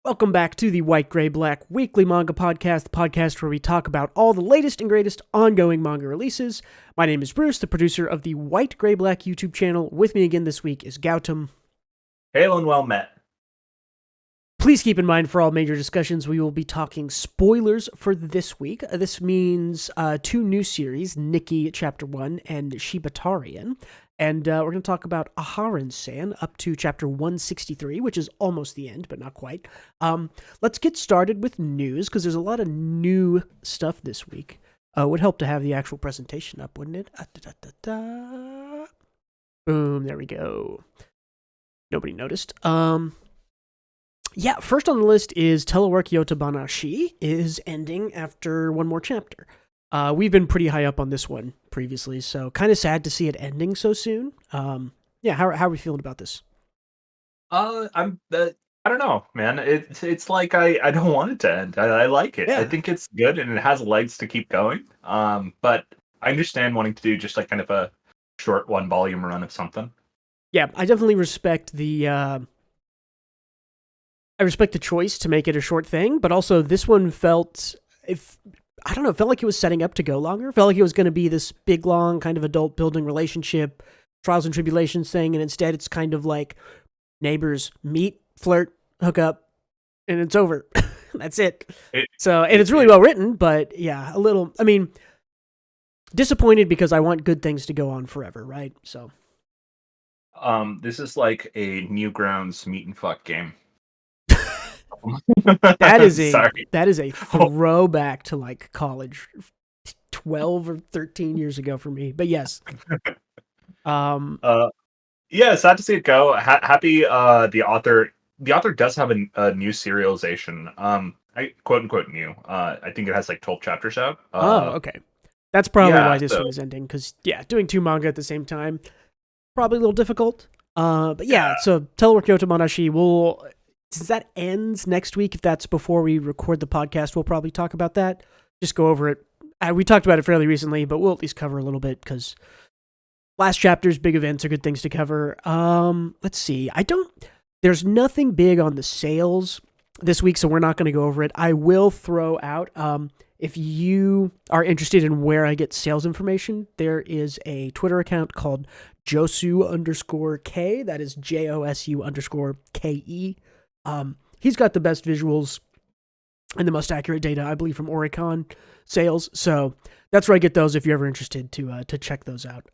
Welcome back to the White Gray Black Weekly Manga Podcast, the podcast where we talk about all the latest and greatest ongoing manga releases. My name is Bruce, the producer of the White Gray Black YouTube channel. With me again this week is Gautam. Hail and well met. Please keep in mind for all major discussions, we will be talking spoilers for this week. This means two new series, Niki Chapter 1 and Shibatarian. And we're going to talk about Aharen-San up to chapter 163, which is almost the end, but not quite. Let's get started with news, because there's a lot of new stuff this week. Would help to have the actual presentation up, wouldn't it? Boom, there we go. Nobody noticed. Yeah, first on the list is Telework Yotabanashi is ending after one more chapter. We've been pretty high up on this one previously, so kind of sad to see it ending so soon. Yeah, how are we feeling about this? I don't know, man. It's like I don't want it to end. I like it. Yeah. I think it's good and it has legs to keep going. But I understand wanting to do just like kind of a short one volume run of something. Yeah, I definitely respect the choice to make it a short thing, but also this one felt like it was setting up to go longer. Felt like it was going to be this big, long kind of adult building relationship, trials and tribulations thing, and instead it's kind of like neighbors meet, flirt, hook up, and it's over. That's it. And it's really well written, but yeah, disappointed because I want good things to go on forever, right? So, this is like a Newgrounds meet and fuck game. That is a throwback to like college 12 or 13 years ago for me, but yes. Yeah, sad to see it go. Happy the author does have a new serialization. I quote unquote new. I think it has like 12 chapters out. Okay. That's probably why this one is ending, because doing two manga at the same time probably a little difficult. But yeah, so Telework Yotamanashi since that ends next week, if that's before we record the podcast, we'll probably talk about that. Just go over it. We talked about it fairly recently, but we'll at least cover a little bit, because last chapters, big events are good things to cover. Let's see. There's nothing big on the sales this week, so we're not going to go over it. I will throw out, if you are interested in where I get sales information, there is a Twitter account called Josu_K. That is JOSU_KE. He's got the best visuals and the most accurate data, I believe, from Oricon sales. So that's where I get those if you're ever interested to check those out.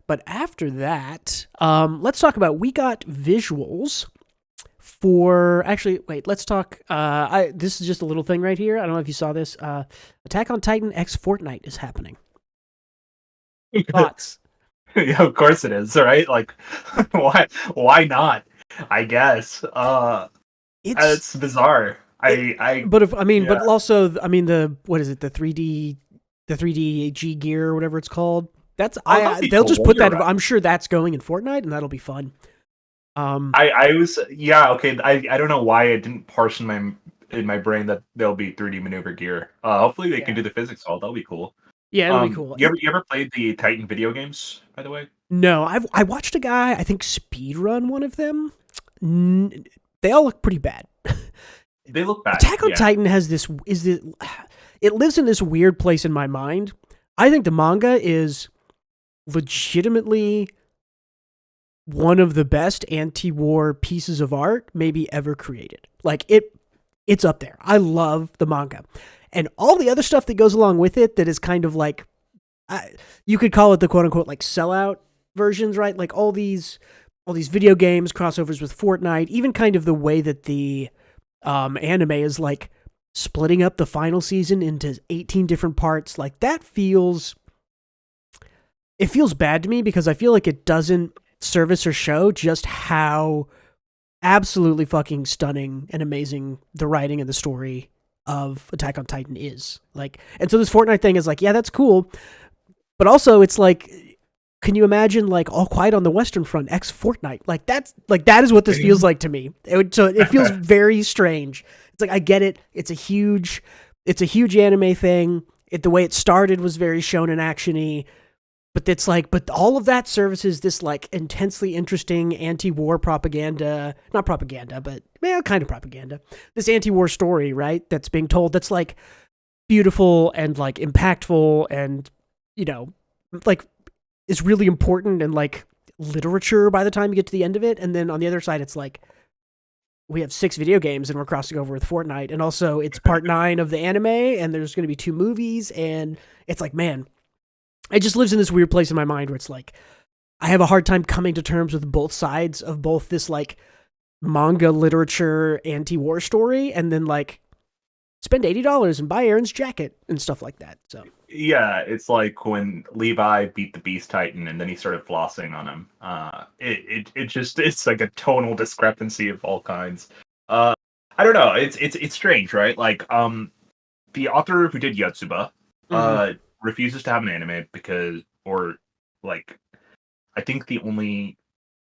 But after that, let's talk about, we got visuals for, actually, wait, let's talk, this is just a little thing right here. I don't know if you saw this. Attack on Titan X Fortnite is happening. Thoughts? Yeah, of course it is, right? Like, why not? I guess. It's bizarre. But also, what is it? The 3D G gear or whatever it's called. They'll just put that. Right. I'm sure that's going in Fortnite, and that'll be fun. I don't know why I didn't parse in my brain that there'll be 3D maneuver gear. Hopefully they can do the physics all. That'll be cool. Yeah, it'll be cool. You ever played the Titan video games, by the way? No, I watched a guy, I think, speedrun one of them. They all look pretty bad. They look bad. Attack on Titan it lives in this weird place in my mind. I think the manga is legitimately one of the best anti-war pieces of art maybe ever created. Like, it's up there. I love the manga. And all the other stuff that goes along with it that is kind of like, you could call it the quote-unquote like sellout versions, right? Like all these video games, crossovers with Fortnite, even kind of the way that the anime is like splitting up the final season into 18 different parts. Like, that feels bad to me, because I feel like it doesn't service or show just how absolutely fucking stunning and amazing the writing and the story of Attack on Titan is. Like, and so this Fortnite thing is like, yeah, that's cool, but also it's like, can you imagine like All Quiet on the Western Front X Fortnite? Like, that is what this feels like to me. It feels very strange. It's like, I get it. It's a huge anime thing. The way it started was very shonen action-y. but it's like, but all of that services this like intensely interesting anti-war propaganda, not propaganda, but kind of propaganda. This anti-war story, right? That's being told. That's like beautiful and like impactful, and like is really important and like literature by the time you get to the end of it. And then on the other side, it's like we have 6 video games and we're crossing over with Fortnite, and also it's part 9 of the anime, and there's going to be 2 movies, and it's like, man, it just lives in this weird place in my mind where it's like I have a hard time coming to terms with both sides of both this like manga literature anti-war story, and then like spend $80 and buy Aaron's jacket and stuff like that. So yeah, it's like when Levi beat the Beast Titan and then he started flossing on him. It's like a tonal discrepancy of all kinds. I don't know. It's strange, right? Like the author who did Yotsuba refuses to have an anime because, or like, I think the only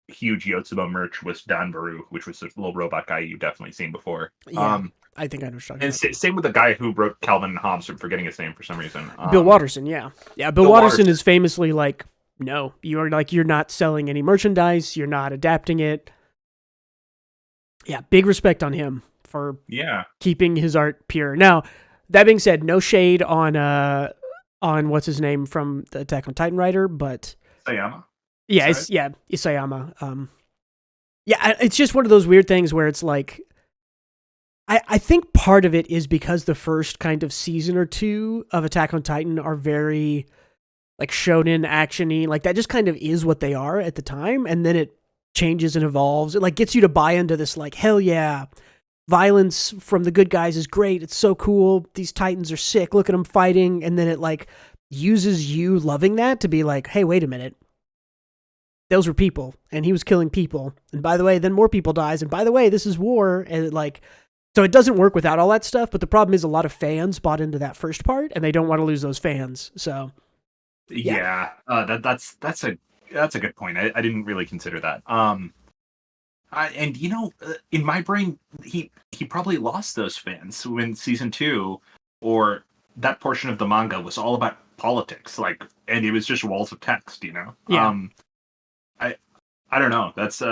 huge Yotsuba merch was Danbaru, which was a little robot guy you've definitely seen before. Yeah, I think I know what you're talking and about. Same with the guy who wrote Calvin and Hobbes. I'm forgetting his name for some reason. Bill Watterson, yeah. Bill Watterson is famously like, no, you're not selling any merchandise, you're not adapting it. Yeah, big respect on him for keeping his art pure. Now, that being said, no shade on what's his name from the Attack on Titan writer, but Isayama. Isayama. It's just one of those weird things where it's like, I think part of it is because the first kind of season or 2 of Attack on Titan are very like shonen action-y, like that just kind of is what they are at the time, and then it changes and evolves. It like gets you to buy into this like, hell yeah, violence from the good guys is great, it's so cool, these Titans are sick, look at them fighting, and then it like uses you loving that to be like, hey, wait a minute, those were people, and he was killing people, and by the way, then more people dies, and by the way, this is war, and it like, so it doesn't work without all that stuff. But the problem is a lot of fans bought into that first part, and they don't want to lose those fans. So that's a good point. I didn't really consider that. And in my brain, he probably lost those fans when season 2 or that portion of the manga was all about politics, like, and it was just walls of text. Yeah. I don't know. That's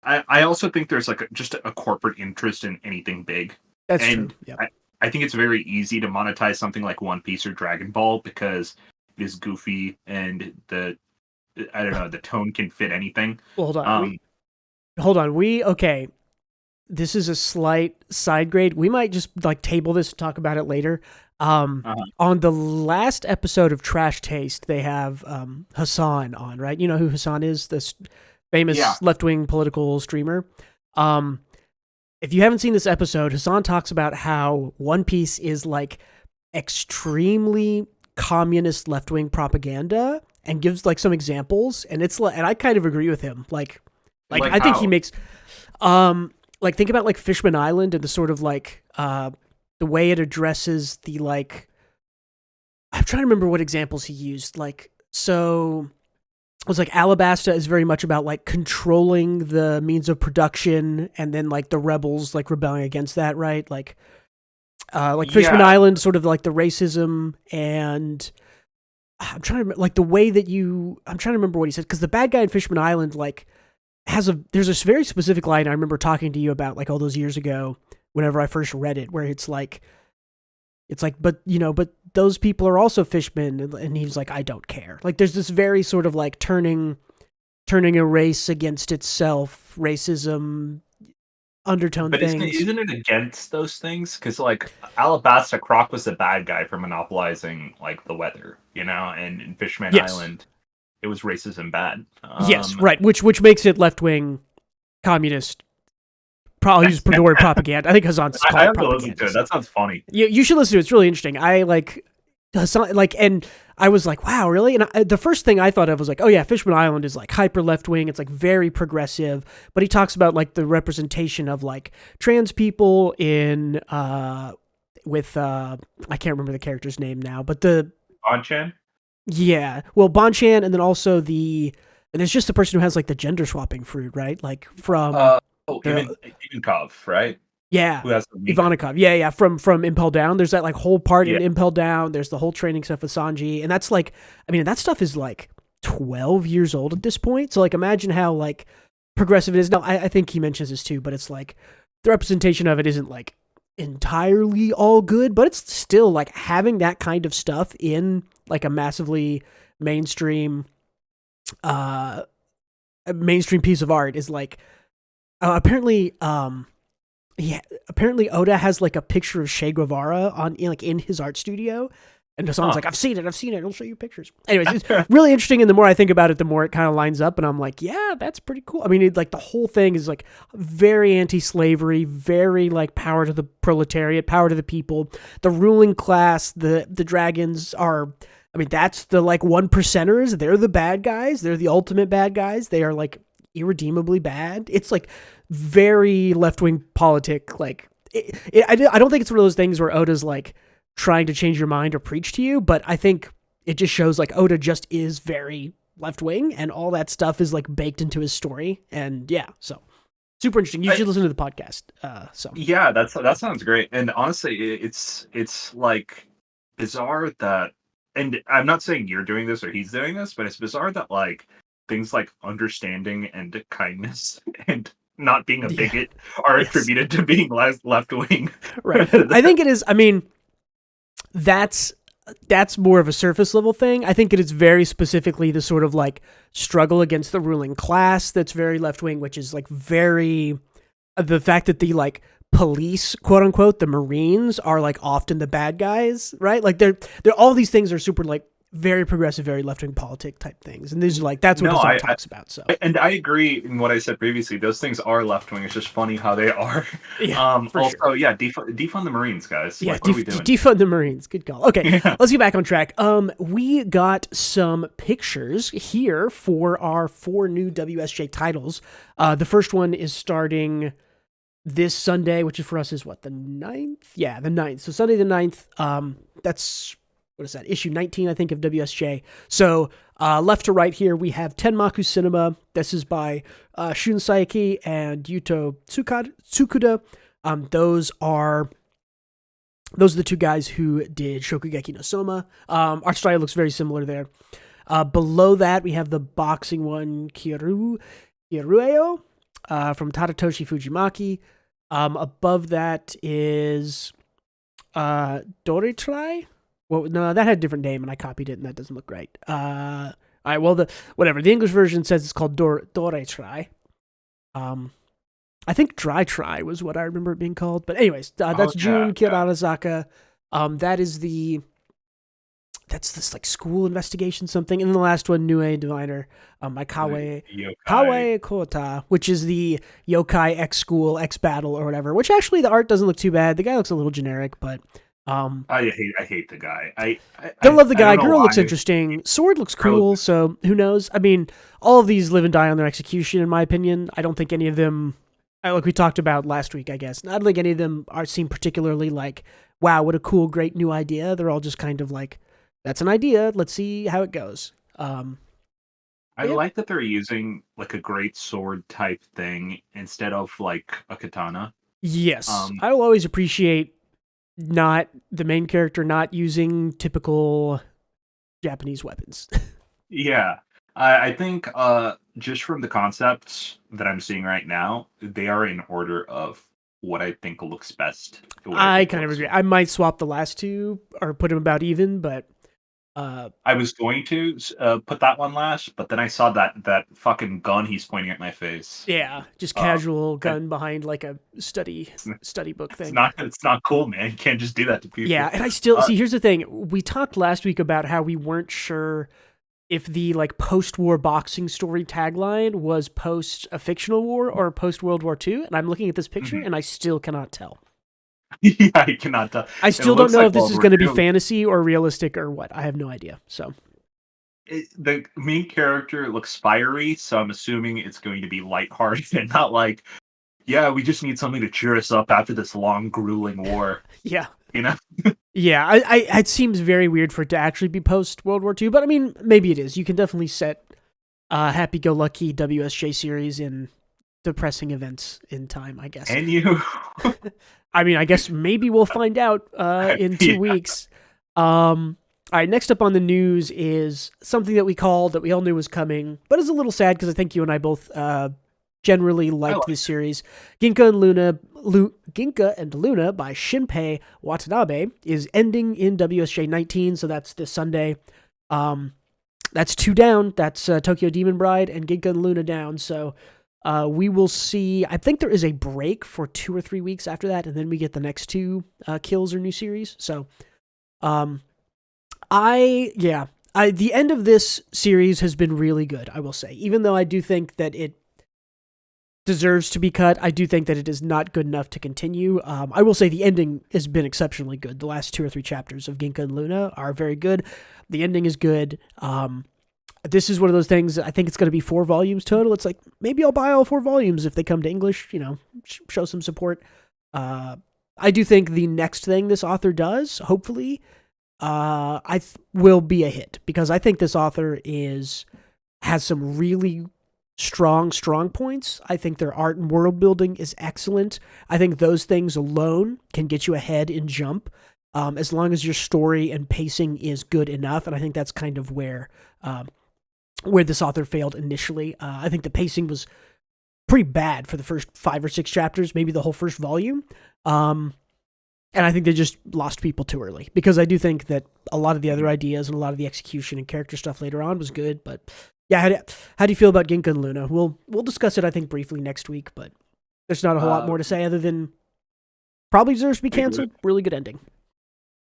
I also think there's like just a corporate interest in anything big. That's true. Yeah. I think it's very easy to monetize something like One Piece or Dragon Ball because it is goofy and the tone can fit anything. Well, hold on. Okay. This is a slight side grade. We might just like table this and talk about it later. On the last episode of Trash Taste, they have Hassan on, right? You know who Hassan is? This famous left-wing political streamer. If you haven't seen this episode, Hassan talks about how One Piece is like extremely communist left-wing propaganda and gives like some examples, and it's like, and I kind of agree with him. Like I think he makes like think about like Fishman Island and the sort of like the way it addresses the like, I'm trying to remember what examples he used. Like, so it was like Alabasta is very much about like controlling the means of production, and then like the rebels like rebelling against that, right? Like Fishman Island, sort of like the racism, and I'm trying to remember, like the way that I'm trying to remember what he said, because the bad guy in Fishman Island like there's a very specific line I remember talking to you about like all those years ago whenever I first read it, where it's like, but those people are also fishmen, and he's like, I don't care. Like there's this very sort of like turning a race against itself, racism, undertone things. But isn't it against those things? Because like Alabasta, Croc was the bad guy for monopolizing like the weather, and in Fishman Island, it was racism bad. Yes, right. Which makes it left wing, communist. Probably use Perdori propaganda. I think Hassan's called I have propaganda. to listen to it. That sounds funny. You should listen to it. It's really interesting. I like Hassan, like, and I was like, wow, really? And the first thing I thought of was like, oh yeah, Fishman Island is like hyper left wing. It's like very progressive. But he talks about like the representation of like trans people in with I can't remember the character's name now, but the Bonchan. Yeah, well, Bonchan, and then also and it's just the person who has like the gender swapping fruit, right? Like from Ivankov, right? Yeah. who has the Mika. Ivanikov. Yeah. From Impel Down. There's that like whole part Yeah. in Impel Down. There's the whole training stuff with Sanji. And that's like, I mean, that stuff is like 12 years old at this point. So like imagine how like progressive it is. Now I think he mentions this too, but it's like the representation of it isn't like entirely all good, but it's still like having that kind of stuff in like a massively mainstream a mainstream piece of art is like apparently apparently Oda has like a picture of Che Guevara in his art studio, and someone's like, I've seen it, I'll show you pictures. Anyways, it's really interesting, and the more I think about it, the more it kind of lines up, and I'm like, yeah, that's pretty cool. I mean, like the whole thing is like very anti-slavery, very like power to the proletariat, power to the people, the ruling class, the dragons are, I mean, that's the like 1%ers. They're the bad guys. They're the ultimate bad guys. They are like irredeemably bad. It's like very left-wing politic. Like, I don't think it's one of those things where Oda's like trying to change your mind or preach to you, but I think it just shows like Oda just is very left-wing, and all that stuff is like baked into his story. And yeah, so super interesting. You should listen to the podcast. So yeah, that sounds great. And honestly, it's like bizarre that, and I'm not saying you're doing this or he's doing this, but it's bizarre that like things like understanding and kindness and not being a bigot are attributed to being left wing. Right. I think it is. I mean, that's more of a surface level thing. I think it is very specifically the sort of like struggle against the ruling class that's very left wing, which is like very the fact that the like police, quote unquote, the Marines are like often the bad guys, right? Like they're all these things are super like very progressive, very left wing politic type things, and these are like that's what this all talks about. So, and I agree in what I said previously. Those things are left wing. It's just funny how they are. Yeah, also, sure. Yeah, defund the Marines, guys. Yeah, like, what are we doing? Defund the Marines. Good call. Okay, let's get back on track. We got some pictures here for our 4 new WSJ titles. The first one is starting this Sunday, which is for us is what, the 9th? Yeah, the 9th. So Sunday the 9th. That's, what is that? Issue 19, I think, of WSJ. So left to right here, we have Tenmaku Cinema. This is by Shun Saeki and Yuto Tsukuda. Those are the two guys who did Shokugeki no Soma. Art style looks very similar there. Below that, we have the boxing one, Kyorueo, from Tadatoshi Fujimaki. Above that is Doretrai. Well, no, that had a different name, and I copied it, and that doesn't look right. All right, well, whatever. The English version says it's called Doretrai. I think Dry Try was what I remember it being called. But anyways, that's Jun Kirarazaka. That's this like school investigation something. And then the last one, Nue Diviner, by Kawe Kota, which is the Yokai X School, X Battle or whatever, which actually the art doesn't look too bad. The guy looks a little generic, but I hate the guy. I don't love the guy. Girl looks interesting. Sword looks cool, so who knows? I mean, all of these live and die on their execution, in my opinion. I don't think any of them, like we talked about last week, I guess, I don't think any of them seem particularly like, wow, what a cool, great new idea. They're all just kind of like, that's an idea. Let's see how it goes. I like that they're using like a great sword type thing instead of like a katana. Yes. I will always appreciate not the main character not using typical Japanese weapons. Yeah. I think just from the concepts that I'm seeing right now, they are in order of what I think looks best. I kind of agree. I might swap the last two or put them about even, but I was going to put that one last, but then I saw that fucking gun he's pointing at my face. Yeah, just casual gun behind like a study book thing. It's not cool, man. You can't just do that to people. Yeah, and I still see. Here's the thing: we talked last week about how we weren't sure if the like post-war boxing story tagline was post a fictional war or post World War II. And I'm looking at this picture, and I still cannot tell. Yeah, I cannot tell. I still don't know if this is going to be fantasy or realistic or what. I have no idea. So the main character looks fiery, so I'm assuming it's going to be lighthearted and not like, yeah, we just need something to cheer us up after this long, grueling war. Yeah, you know. Yeah, it seems very weird for it to actually be post World War II, but I mean, maybe it is. You can definitely set happy-go-lucky WSJ series in depressing events in time, I guess. And you. I mean, I guess maybe we'll find out in 2 weeks. All right, next up on the news is something that we all knew was coming, but is a little sad because I think you and I both generally liked this series. Ginka and Luna by Shinpei Watanabe is ending in WSJ 19, so that's this Sunday. That's 2 down. That's Tokyo Demon Bride and Ginka and Luna down. So we will see. I think there is a break for 2 or 3 weeks after that, and then we get the next 2 kills or new series. So, the end of this series has been really good, I will say. Even though I do think that it deserves to be cut, I do think that it is not good enough to continue. I will say the ending has been exceptionally good. The last 2 or 3 chapters of Ginka and Luna are very good. The ending is good. This is one of those things, I think it's going to be 4 volumes total. It's like, maybe I'll buy all 4 volumes if they come to English, show some support. I do think the next thing this author does, hopefully, will be a hit, because I think this author has some really strong points. I think their art and world building is excellent. I think those things alone can get you ahead in Jump, as long as your story and pacing is good enough. And I think that's kind of where this author failed initially. I think the pacing was pretty bad for the first 5 or 6 chapters, maybe the whole first volume. And I think they just lost people too early, because I do think that a lot of the other ideas and a lot of the execution and character stuff later on was good. But yeah, how do you feel about Ginka and Luna? We'll discuss it, I think, briefly next week, but there's not a whole lot more to say other than probably deserves to be canceled. Really good ending.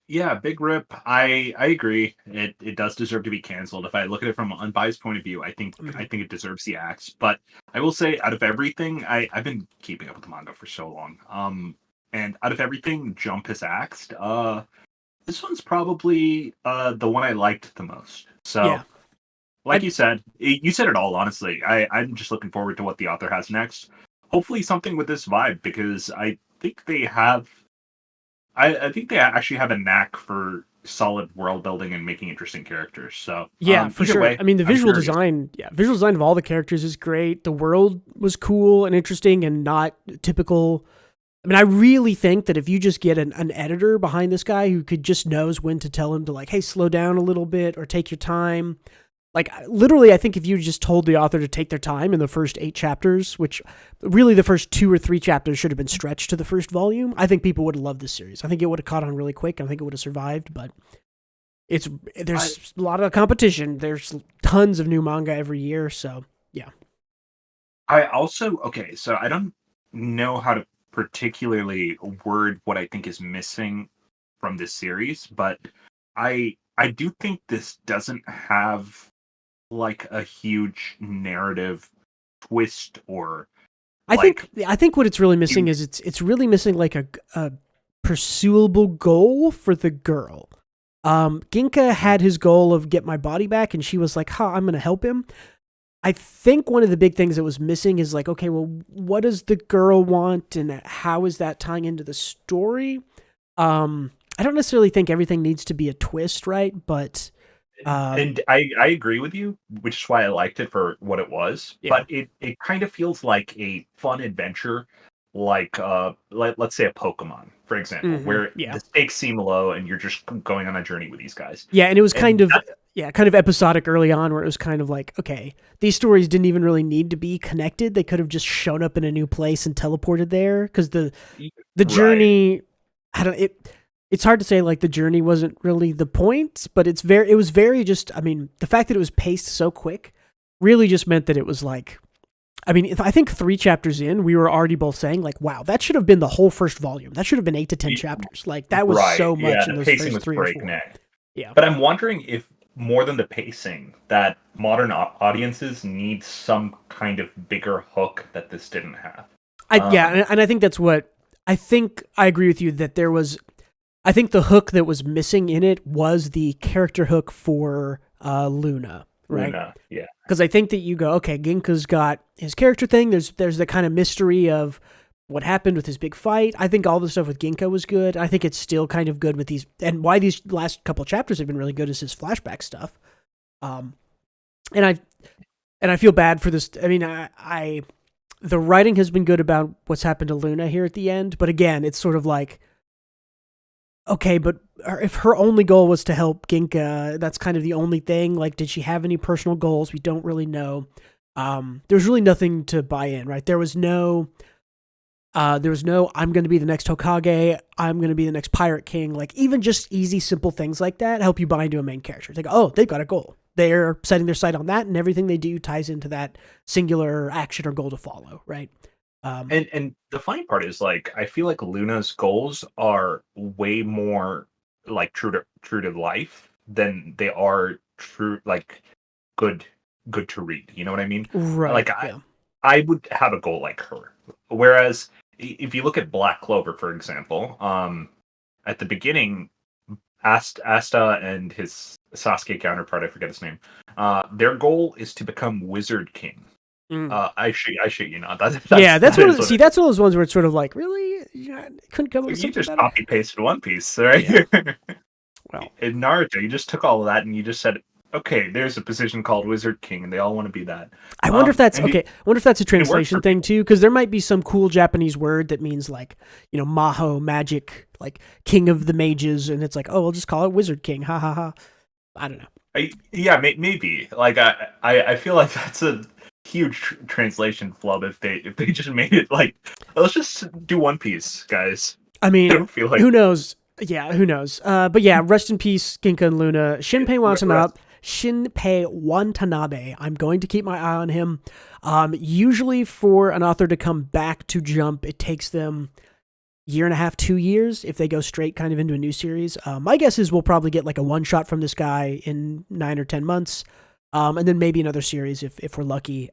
Yeah, big rip. I agree. It does deserve to be canceled. If I look at it from an unbiased point of view, I think it deserves the axe. But I will say, out of everything, I've been keeping up with the manga for so long. And out of everything Jump has axed, this one's probably the one I liked the most. So, yeah. Like you said it all, honestly. I'm just looking forward to what the author has next. Hopefully something with this vibe, because I think they have... I think they actually have a knack for solid world building and making interesting characters. So yeah, for sure. Way, I mean, the visual design of all the characters is great. The world was cool and interesting and not typical. I mean, I really think that if you just get an editor behind this guy who just knows when to tell him to, like, hey, slow down a little bit or take your time. Like, literally, I think if you just told the author to take their time in the first 8 chapters, which really the first 2 or 3 chapters should have been stretched to the first volume, I think people would have loved this series. I think it would have caught on really quick, and I think it would have survived, but there's a lot of competition. There's tons of new manga every year, so yeah. So I don't know how to particularly word what I think is missing from this series, but I do think this doesn't have like a huge narrative twist, or I think what it's really missing is it's really missing like a pursuable goal for the girl. Ginka had his goal of get my body back, and she was like, I'm going to help him. I think one of the big things that was missing is like, okay, well, what does the girl want, and how is that tying into the story? I don't necessarily think everything needs to be a twist, right? But and I agree with you, which is why I liked it for what it was. Yeah. But it kind of feels like a fun adventure, like let's say a Pokemon, for example, where the stakes seem low and you're just going on a journey with these guys. Yeah, and it was kind of episodic early on, where it was kind of like, okay, these stories didn't even really need to be connected. They could have just shown up in a new place and teleported there, because the journey, it's hard to say, like, the journey wasn't really the point, but it was very just, I mean, the fact that it was paced so quick really just meant that it was like, I mean, I think 3 chapters in, we were already both saying, like, wow, that should have been the whole first volume. That should have been 8 to 10 chapters. Like, that was so much in those first 3 or 4. Yeah. But I'm wondering if, more than the pacing, that modern audiences need some kind of bigger hook that this didn't have. And I think that's what, I think I agree with you that I think the hook that was missing in it was the character hook for Luna, right? Luna, yeah. Because I think that you go, okay, Ginka's got his character thing. There's the kind of mystery of what happened with his big fight. I think all the stuff with Ginka was good. I think it's still kind of good with these, and why these last couple chapters have been really good is his flashback stuff. And I feel bad for this. I mean, The writing has been good about what's happened to Luna here at the end, but again, it's sort of like, okay, but if her only goal was to help Ginka, that's kind of the only thing. Like, did she have any personal goals? We don't really know. There's really nothing to buy in, right? There was no, I'm going to be the next Hokage. I'm going to be the next Pirate King. Like, even just easy, simple things like that help you buy into a main character. It's like, oh, they've got a goal. They're setting their sight on that, and everything they do ties into that singular action or goal to follow, right? And the funny part is, like, I feel like Luna's goals are way more like true to life than they are true, like, good good to read. You know what I mean? Right. Like, I would have a goal like her. Whereas if you look at Black Clover, for example, at the beginning, Asta and his Sasuke counterpart, I forget his name, their goal is to become Wizard King. I shit you not. That's one of that's one of those ones where it's sort of like, really? Yeah, couldn't come up with you something just better? copy pasted One Piece, right? Yeah. Well, in Naruto, you just took all of that and you just said, okay, there's a position called Wizard King, and they all want to be that. I wonder if that's okay. I wonder if that's a translation thing people. too, because there might be some cool Japanese word that means like, Maho, magic, like king of the mages, and it's like, oh, we'll just call it Wizard King. Ha ha ha. I don't know. Yeah, maybe. Like, I feel like that's a huge translation flub if they just made it like, let's just do One Piece, guys. I mean, I don't feel like who knows? Yeah, who knows? But yeah, rest in peace, Ginka and Luna. Shinpei Watanabe. I'm going to keep my eye on him. Usually for an author to come back to Jump, it takes them year and a half, 2 years if they go straight kind of into a new series. My guess is we'll probably get like a one shot from this guy in 9 or 10 months. And then maybe another series if we're lucky.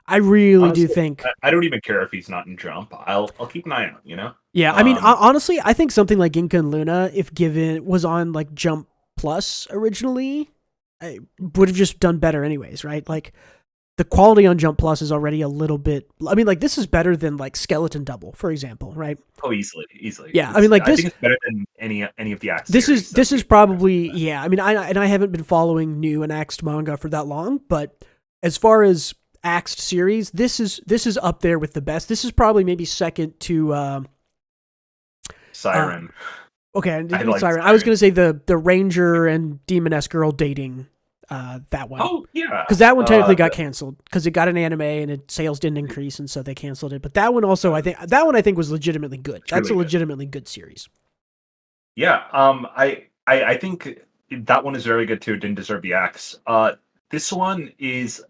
I really do think I don't even care if he's not in Jump. I'll keep an eye out. Yeah, I mean, honestly, I think something like Ginka and Luna, if given, was on like Jump Plus originally, I would have just done better anyways, right? Like, the quality on Jump Plus is already a little bit. I mean, like, this is better than like Skeleton Double, for example, right? Oh, easily. Yeah, I mean, like, I think it's better than any of the Axe. This is probably, yeah. I mean, I haven't been following new and axed manga for that long, but as far as axed series, this is up there with the best. This is probably maybe second to Siren. Okay, I didn't like Siren. I was gonna say the Ranger and Demoness girl dating that one. Oh yeah, because that one technically got canceled because it got an anime and its sales didn't increase, and so they canceled it. But that one also, I think was legitimately good. That's a legitimately good series. Yeah, I think that one is very good too. It didn't deserve the axe. This one is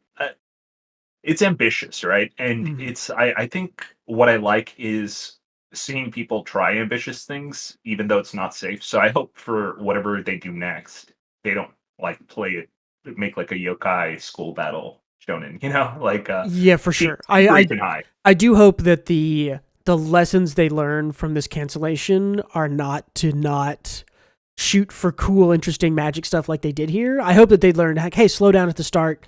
it's ambitious, right? And it's I think what I like is seeing people try ambitious things, even though it's not safe. So I hope for whatever they do next, they don't like play it, make like a yokai school battle shonen, like yeah, for sure. I do hope that the lessons they learn from this cancellation are not shoot for cool, interesting magic stuff like they did here. I hope that they learned, like, hey, slow down at the start,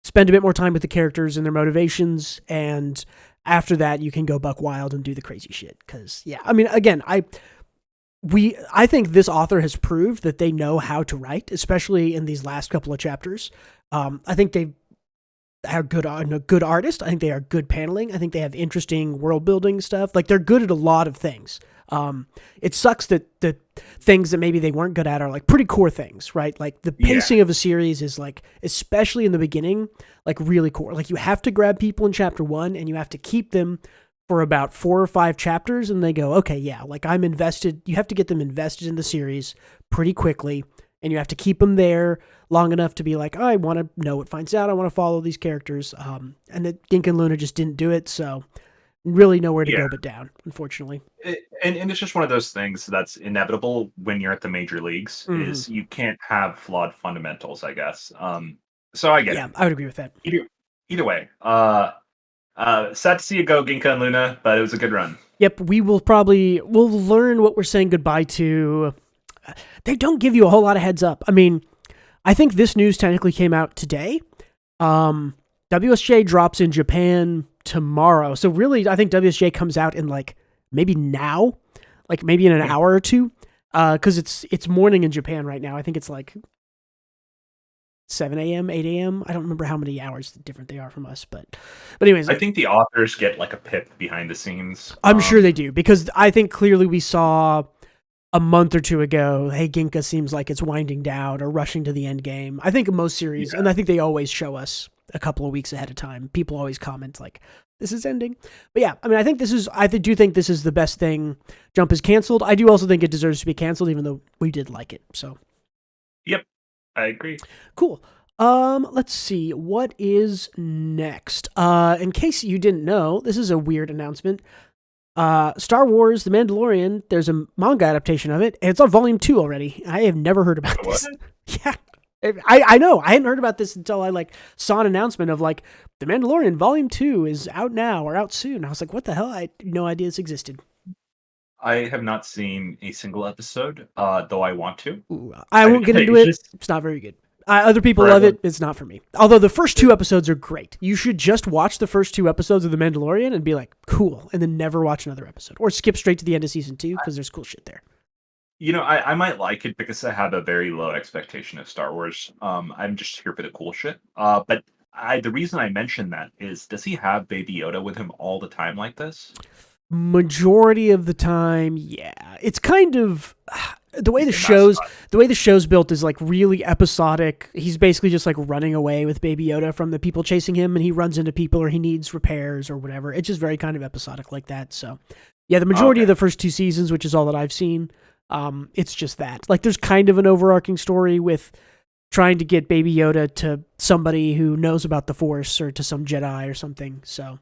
spend a bit more time with the characters and their motivations, and after that, you can go buck wild and do the crazy shit. Because, yeah, I mean, again, I think this author has proved that they know how to write, especially in these last couple of chapters. I think they are good artist. I think they are good paneling. I think they have interesting world building stuff. Like, they're good at a lot of things. It sucks that the things that maybe they weren't good at are like pretty core things, right? Like the pacing of a series is like, especially in the beginning, like really core. Like, you have to grab people in chapter 1 and you have to keep them for about 4 or 5 chapters, and they go, okay, yeah, like I'm invested. You have to get them invested in the series pretty quickly, and you have to keep them there long enough to be like, oh, I want to know what finds out. I want to follow these characters. And that Ginka and Luna just didn't do it, so really nowhere to go but down, unfortunately. And it's just one of those things that's inevitable when you're at the major leagues, is you can't have flawed fundamentals, I guess. So I get it. Yeah, I would agree with that. Either way, sad to see you go, Ginka and Luna, but it was a good run. Yep, we'll learn what we're saying goodbye to. They don't give you a whole lot of heads up. I mean, I think this news technically came out today. WSJ drops in Japan tomorrow. So really, I think WSJ comes out in like maybe now, like maybe in an hour or two, because it's morning in Japan right now. I think it's like 7 a.m., 8 a.m. I don't remember how many hours different they are from us, but anyways, I think the authors get like a pick behind the scenes. I'm sure they do, because I think clearly we saw a month or two ago, hey, Ginka seems like it's winding down or rushing to the end game. I think in most series, and I think they always show us a couple of weeks ahead of time. People always comment like, this is ending. But yeah, I mean, I do think this is the best thing. Jump is canceled. I do also think it deserves to be canceled, even though we did like it. So, yep, I agree. Cool. Let's see. What is next? In case you didn't know, this is a weird announcement. Star Wars The Mandalorian, there's a manga adaptation of it, and it's on volume 2 already. I have never heard about this. Yeah. I know. I hadn't heard about this until I saw an announcement of The Mandalorian volume 2 is out now or out soon. I was like, what the hell? I had no idea this existed. I have not seen a single episode, though I want to. Ooh, I won't get into it. It's not very good. Other people love it. It's not for me. Although the first 2 episodes are great. You should just watch the first 2 episodes of The Mandalorian and be like, cool, and then never watch another episode. Or skip straight to the end of season 2 because there's cool shit there. I might like it because I have a very low expectation of Star Wars. I'm just here for the cool shit. But the reason I mention that is, does he have Baby Yoda with him all the time like this? Majority of the time, yeah. It's kind of the way the show's built is really episodic. He's basically just running away with Baby Yoda from the people chasing him, and he runs into people or he needs repairs or whatever. It's just very kind of episodic like that. So, yeah, the majority of the first 2 seasons, which is all that I've seen, it's just that. There's kind of an overarching story with trying to get Baby Yoda to somebody who knows about the Force or to some Jedi or something. So.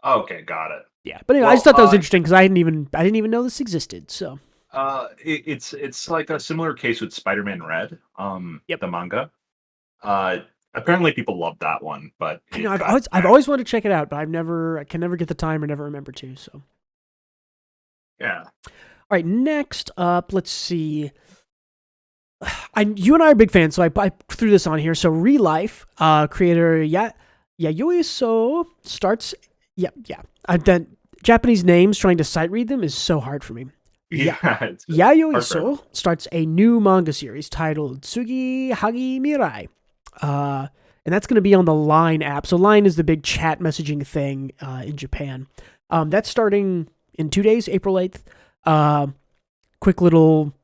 Okay, got it. Yeah, but anyway, I just thought that was interesting because I didn't even know this existed. So, it's like a similar case with Spider-Man Red, the manga. Apparently people love that one, but I've always wanted to check it out, but I can never get the time or never remember to. So, yeah. All right, next up, let's see. You and I are big fans, so I threw this on here. So, Real Life creator Yayoi So starts. Yeah. That Japanese names, trying to sight read them is so hard for me. Yeah. Yayoi So starts a new manga series titled Tsugi Hagi Mirai. And that's going to be on the Line app. So Line is the big chat messaging thing in Japan. That's starting in 2 days, April 8th. Quick little,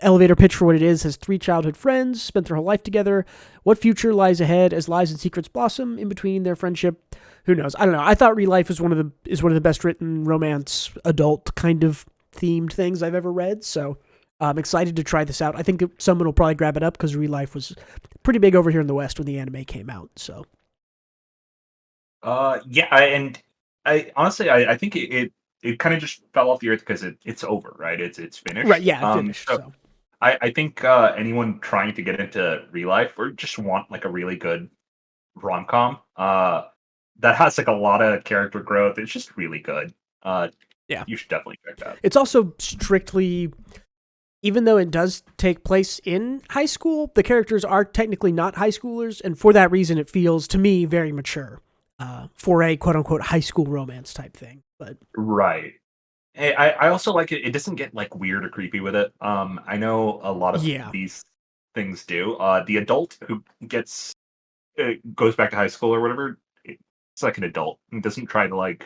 elevator pitch for what it is. Has 3 childhood friends, spent their whole life together. What future lies ahead as lies and secrets blossom in between their friendship? Who knows? I don't know. I thought Real Life is one of the best written romance adult kind of themed things I've ever read. So I'm excited to try this out. I think someone will probably grab it up because Real Life was pretty big over here in the West when the anime came out. So and I honestly I think it kind of just fell off the earth because it's over, right? It's finished. Right, yeah, finished. So. I think anyone trying to get into Real Life or just want a really good rom-com that has a lot of character growth, it's just really good. Yeah, you should definitely check that. It's also strictly, even though it does take place in high school, the characters are technically not high schoolers, and for that reason, it feels to me very mature for a quote-unquote high school romance type thing. But right. I also like it. It doesn't get weird or creepy with it. I know a lot of these things do. The adult who goes back to high school or whatever, it's like an adult and doesn't try to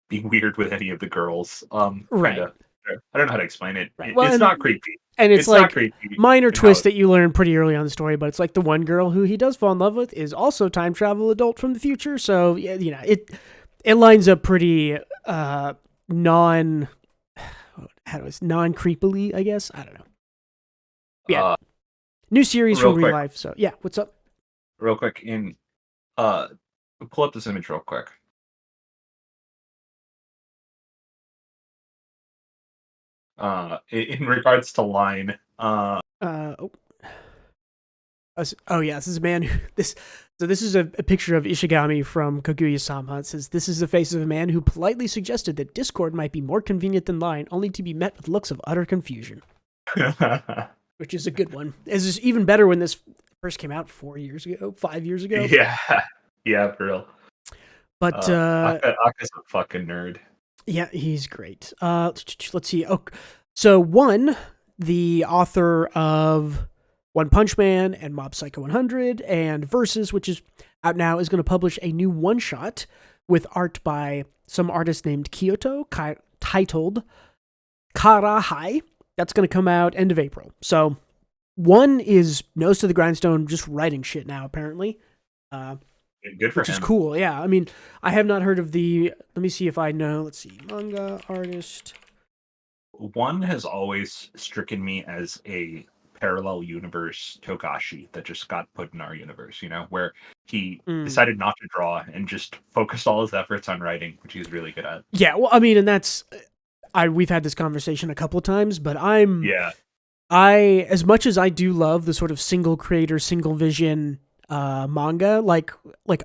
be weird with any of the girls. Right. I don't know how to explain it. Right. It's not creepy. And it's not creepy. Minor twist that you learn pretty early on in the story, but it's the one girl who he does fall in love with is also time travel adult from the future. So it lines up pretty non creepily, I guess. I don't know. Yeah. New series from Real Life. So yeah, what's up? Real quick, pull up this image real quick. In regards to Line. This is a man who this is a picture of Ishigami from Kaguya-sama. It says, "This is the face of a man who politely suggested that Discord might be more convenient than Line, only to be met with looks of utter confusion." Which is a good one. It's even better when this first came out 5 years ago. Yeah, for real. But Aka's a fucking nerd. Yeah, he's great. Let's see. Oh, so one, the author of One Punch Man and Mob Psycho 100 and Versus, which is out now, is going to publish a new one-shot with art by some artist named Kyoto, titled Karahai. That's going to come out end of April. So one is nose to the grindstone, just writing shit now, apparently. Good for which him. is cool. Yeah, I mean, I have not heard of the. Let me see if I know. Let's see, manga artist. One has always stricken me as a parallel universe Togashi that just got put in our universe, where he decided not to draw and just focused all his efforts on writing, which he's really good at. Yeah, well, I mean, and that's we've had this conversation a couple of times, but as much as I do love the sort of single creator, single vision manga like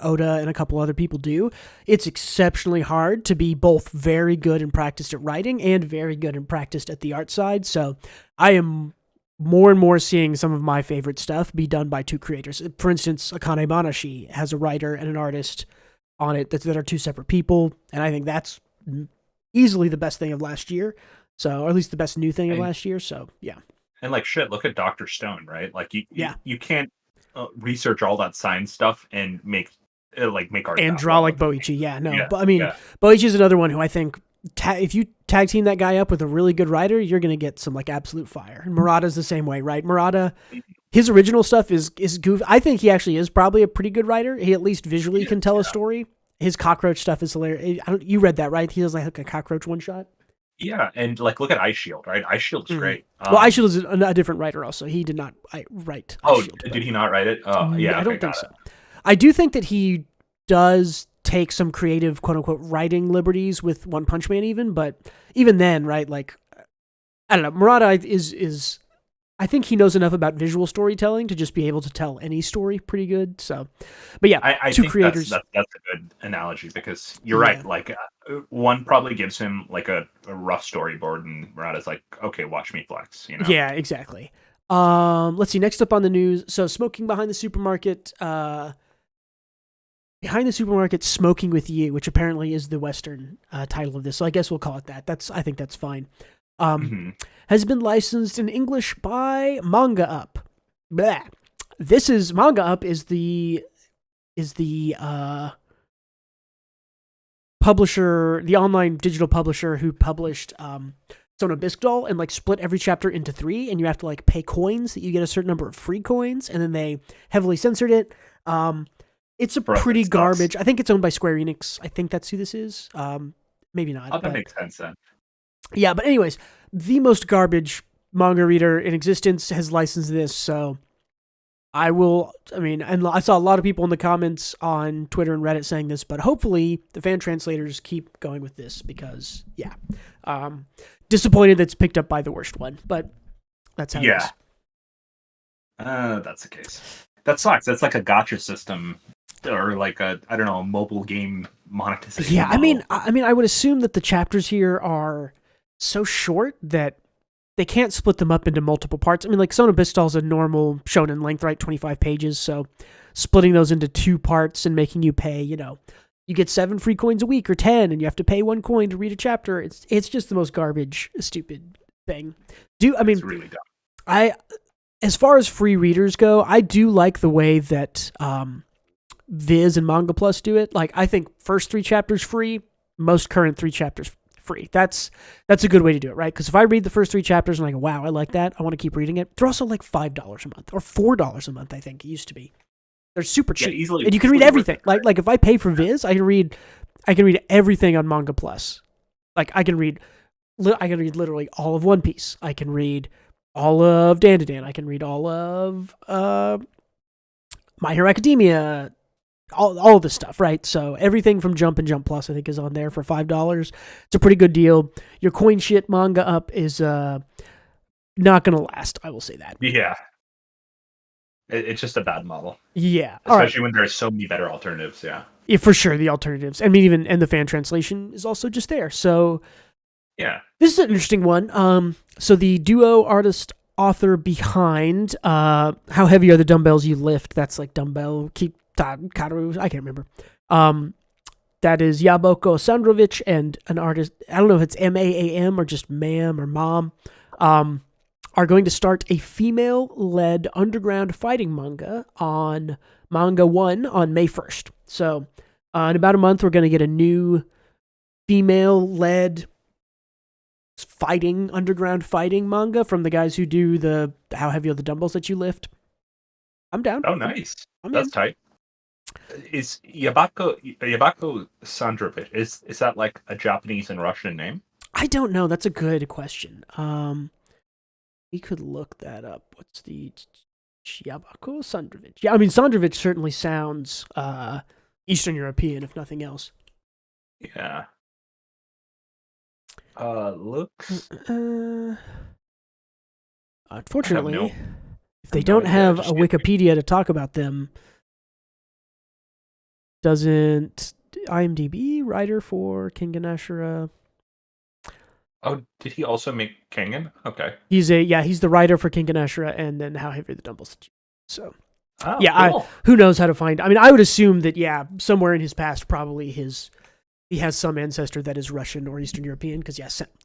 Oda and a couple other people do, it's exceptionally hard to be both very good and practiced at writing and very good and practiced at the art side. So I am more and more seeing some of my favorite stuff be done by two creators. For instance, Akane Banashi has a writer and an artist on it that are two separate people, and I think that's easily the best thing of last year. So, or at least the best new thing of last year. So, yeah. And look at Dr. Stone, right? Like you can't research all that science stuff and make art and draw like Boichi. Yeah, no, but I mean, Boichi is another one who I think if you tag team that guy up with a really good writer, you're gonna get some absolute fire. And Murata's the same way, right? Murata, his original stuff is goofy. I think he actually is probably a pretty good writer. He at least visually can tell a story. His cockroach stuff is hilarious. You read that, right? He does like a cockroach one shot. Yeah, and look at Ice Shield, right? Ice Shield's great. Well, Ice Shield is a different writer also. He did not write Ice Shield. Did he not write it? Oh, yeah. I don't think so. I do think that he does take some creative, quote unquote, writing liberties with One Punch Man even, but even then, right, I don't know, Murata is I think he knows enough about visual storytelling to just be able to tell any story pretty good. So, but yeah, I two think creators. That's a good analogy because you're right. One probably gives him a rough storyboard, and Murata's like, okay, watch me flex. Yeah, exactly. Let's see. Next up on the news. So, smoking behind the supermarket. Behind the Supermarket, Smoking with You, which apparently is the Western title of this. So I guess we'll call it that. I think that's fine. Has been licensed in English by Manga Up. Blah. Manga Up is the publisher, the online digital publisher who published Sono Biscuit and split every chapter into 3, and you have to pay coins that you get a certain number of free coins, and then they heavily censored it. It's pretty garbage. I think it's owned by Square Enix. I think that's who this is. Maybe not. That makes sense then. Yeah, but anyways, the most garbage manga reader in existence has licensed this, so and I saw a lot of people in the comments on Twitter and Reddit saying this, but hopefully the fan translators keep going with this because, disappointed that it's picked up by the worst one, but that's how it is. That's the case. That sucks. That's like a gacha system or a mobile game monetization. Yeah, model. I mean, I would assume that the chapters here are so short that they can't split them up into multiple parts. I mean, Sono Biscuit is a normal shonen length, right? 25 pages. So splitting those into 2 parts and making you pay, you get 7 free coins a week or 10, and you have to pay 1 coin to read a chapter. It's just the most garbage, stupid thing. It's really dumb. As far as free readers go, I do like the way that Viz and Manga Plus do it. I think first 3 chapters free, most current 3 chapters free. That's a good way to do it, right? Because if I read the first 3 chapters and I go, wow, I like that, I want to keep reading it, they're also $5 a month or $4 a month, I think it used to be. They're super cheap. Easily, and you can read everything. Like if I pay for Viz, I can read everything on Manga Plus. I can read literally all of One Piece. I can read all of Dandadan. I can read all of My Hero Academia, all of this stuff, right? So everything from Jump and Jump Plus, I think, is on there for $5. It's a pretty good deal. Your coin shit Manga Up is not going to last. I will say that. Yeah. It's just a bad model. Yeah. Especially when there's so many better alternatives, yeah. Yeah, for sure, the alternatives. I mean, and the fan translation is also just there. So yeah. This is an interesting one. So the duo artist author behind How Heavy Are the Dumbbells You Lift? That's dumbbell keep Kataru, I can't remember. That is Yaboko Sandrovich and an artist, I don't know if it's MAAM or just Ma'am or Mom. are going to start a female-led underground fighting manga on Manga 1 on May 1st. So in about a month, we're going to get a new female-led underground fighting manga from the guys who do the How Heavy Are the Dumbbells That You Lift. I'm down. Oh, nice. That's tight. Is Yabako Sandrovich, is that like a Japanese and Russian name? I don't know. That's a good question. We could look that up. What's the Shiabako Sandrovich? Yeah, I mean Sandrovich certainly sounds Eastern European, if nothing else. Yeah. Looks. Unfortunately, if they don't have a Wikipedia to talk about them, doesn't IMDb writer for Kengan Ashura? Oh, did he also make Kengan? Okay. He's the writer for Kengan Ashura and then How Heavy Are the Dumbbells. So, cool. Who knows how to find? I mean, I would assume that somewhere in his past, probably he has some ancestor that is Russian or Eastern European. Because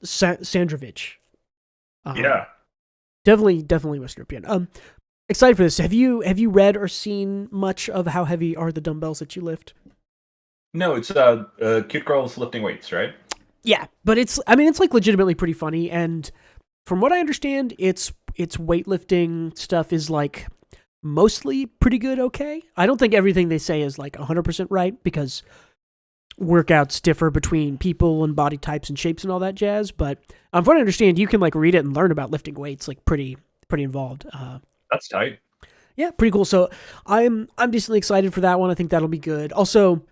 Sandrovich. Definitely Western European. Excited for this. Have you read or seen much of How Heavy Are the Dumbbells That You Lift? No, it's cute girls lifting weights, right? Yeah, but it's like legitimately pretty funny, and from what I understand, its weightlifting stuff is like mostly pretty good. Okay, I don't think everything they say is like 100% right because workouts differ between people and body types and shapes and all that jazz. But from what I understand, you can like read it and learn about lifting weights like pretty involved. That's tight. Yeah, pretty cool. So I'm decently excited for that one. I think that'll be good. Also,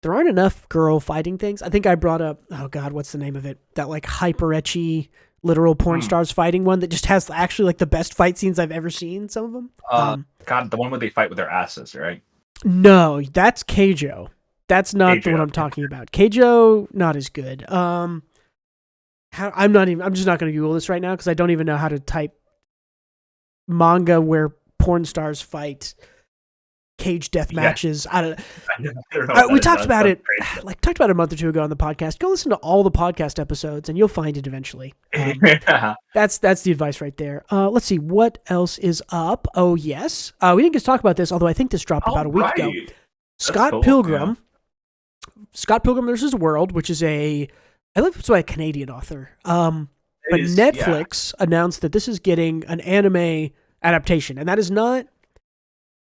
there aren't enough girl fighting things. I think I brought up, oh God, what's the name of it? That like hyper ecchi literal porn stars fighting one that just has actually like the best fight scenes I've ever seen. Some of them. God, the one where they fight with their asses, right? No, that's Keijo. That's not Keijo. the one I'm talking about. Keijo, not as good. I'm just not going to Google this right now because I don't even know how to type manga where porn stars fight cage death matches. I don't know. We talked about it a month or two ago on the podcast. Go listen to all the podcast episodes and you'll find it eventually. That's the advice right there. Let's see what else is up. Oh yes, we didn't get to talk about this, although I think this dropped about a week ago. Scott Pilgrim. Yeah. Scott Pilgrim vs. World, which is I believe it's by a Canadian author. But Netflix announced that this is getting an anime adaptation, and that is not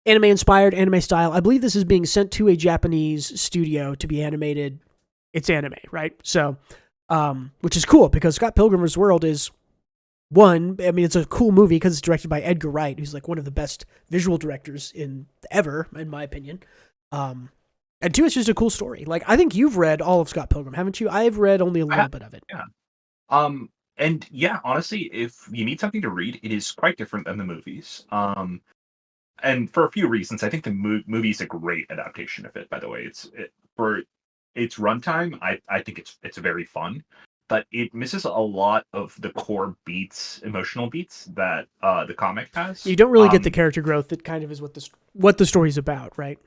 anime inspired, anime style. I believe this is being sent to a Japanese studio to be animated. It's anime, right? So, which is cool because Scott Pilgrim's World is it's a cool movie because it's directed by Edgar Wright, who's like one of the best visual directors ever, in my opinion. And two, it's just a cool story. Like, I think you've read all of Scott Pilgrim, haven't you? I've read only a little bit of it. Yeah. And yeah, honestly, if you need something to read, it is quite different than the movies. And for a few reasons, I think the movie is a great adaptation of it. By the way, for its runtime, I think it's very fun, but it misses a lot of the core beats, emotional beats that the comic has. You don't really get the character growth that kind of is what the story's about, right?